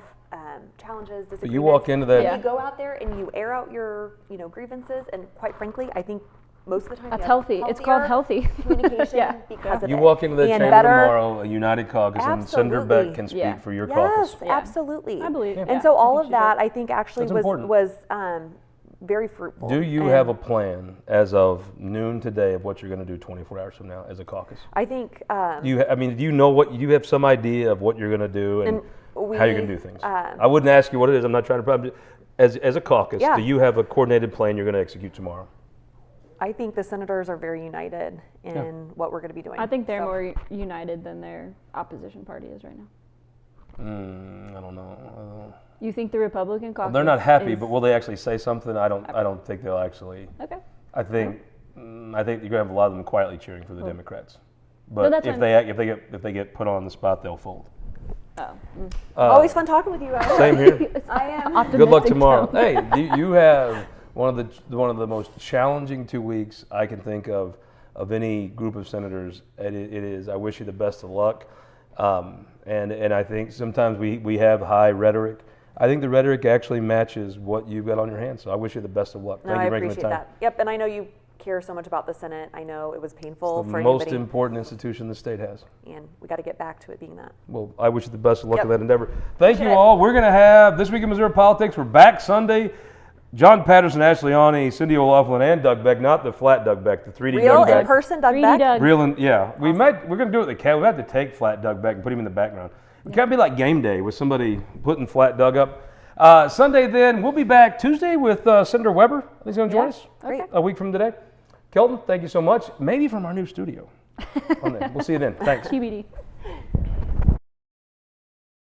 challenges, disagreements. you walk into that- And Yeah. you go out there and you air out your, grievances. And quite frankly, I think most of the time. That's you have healthy. It's called healthier healthy. communication Yeah. because of You it. walk into the And chamber better- tomorrow, a united caucus, and Senator Beck Absolutely. can speak Yeah. for your Yes, caucus. Yeah. absolutely. I believe. And yeah, so I all think of she that, did. I think, actually That's important. was very fruitful. Do you And have a plan as of noon today of what you're going to do 24 hours from now as a caucus? I think Do you know what you have some idea of what you're going to do and how you're going to do things? I wouldn't ask you what it is. I'm not trying to. As a caucus, Yeah. do you have a coordinated plan you're going to execute tomorrow? I think the senators are very united in what we're going to be doing. I think they're So- more united than their opposition party is right now. I don't know. You think the Republican Well, caucus? they're not happy, is- but will they actually say something? I don't think they'll actually. Okay. I think you're going to have a lot of them quietly cheering for the Democrats. No, But that's if fine. if they get put on the spot, they'll fold. Oh. Always fun talking with you guys. Same here. I am. Good luck Optimistic tomorrow. tone. Hey, you have one of the most challenging 2 weeks I can think of any group of senators. It is. I wish you the best of luck. And I think sometimes we have high rhetoric. I think the rhetoric actually matches what you've got on your hands. So I wish you the best of luck. No, Thank I you for making the appreciate time. that. Yep, and I know you care so much about the Senate. I know it was painful The for most anybody, important institution the state has. and we got to get back to it being that. Well, I wish you the best of luck Yep. in that endeavor. Thank you Appreciate it. all. We're going to have This Week in Missouri Politics. We're back Sunday. John Patterson, Ashley Ani, Cindy O'Loughlin, and Doug Beck, not the flat Doug Beck, the 3D Real Doug Beck. in person, Doug 3D Beck. Doug. Real and yeah, we're going to do it with the cat. We have to take flat Doug Beck and put him in the background. It can't be like game day with somebody putting flat Doug up. Sunday then, we'll be back Tuesday with Senator Weber. He's going to join us Okay. a week from today. Kelton, thank you so much. Maybe from our new studio. We'll see you then. Thanks. TBD.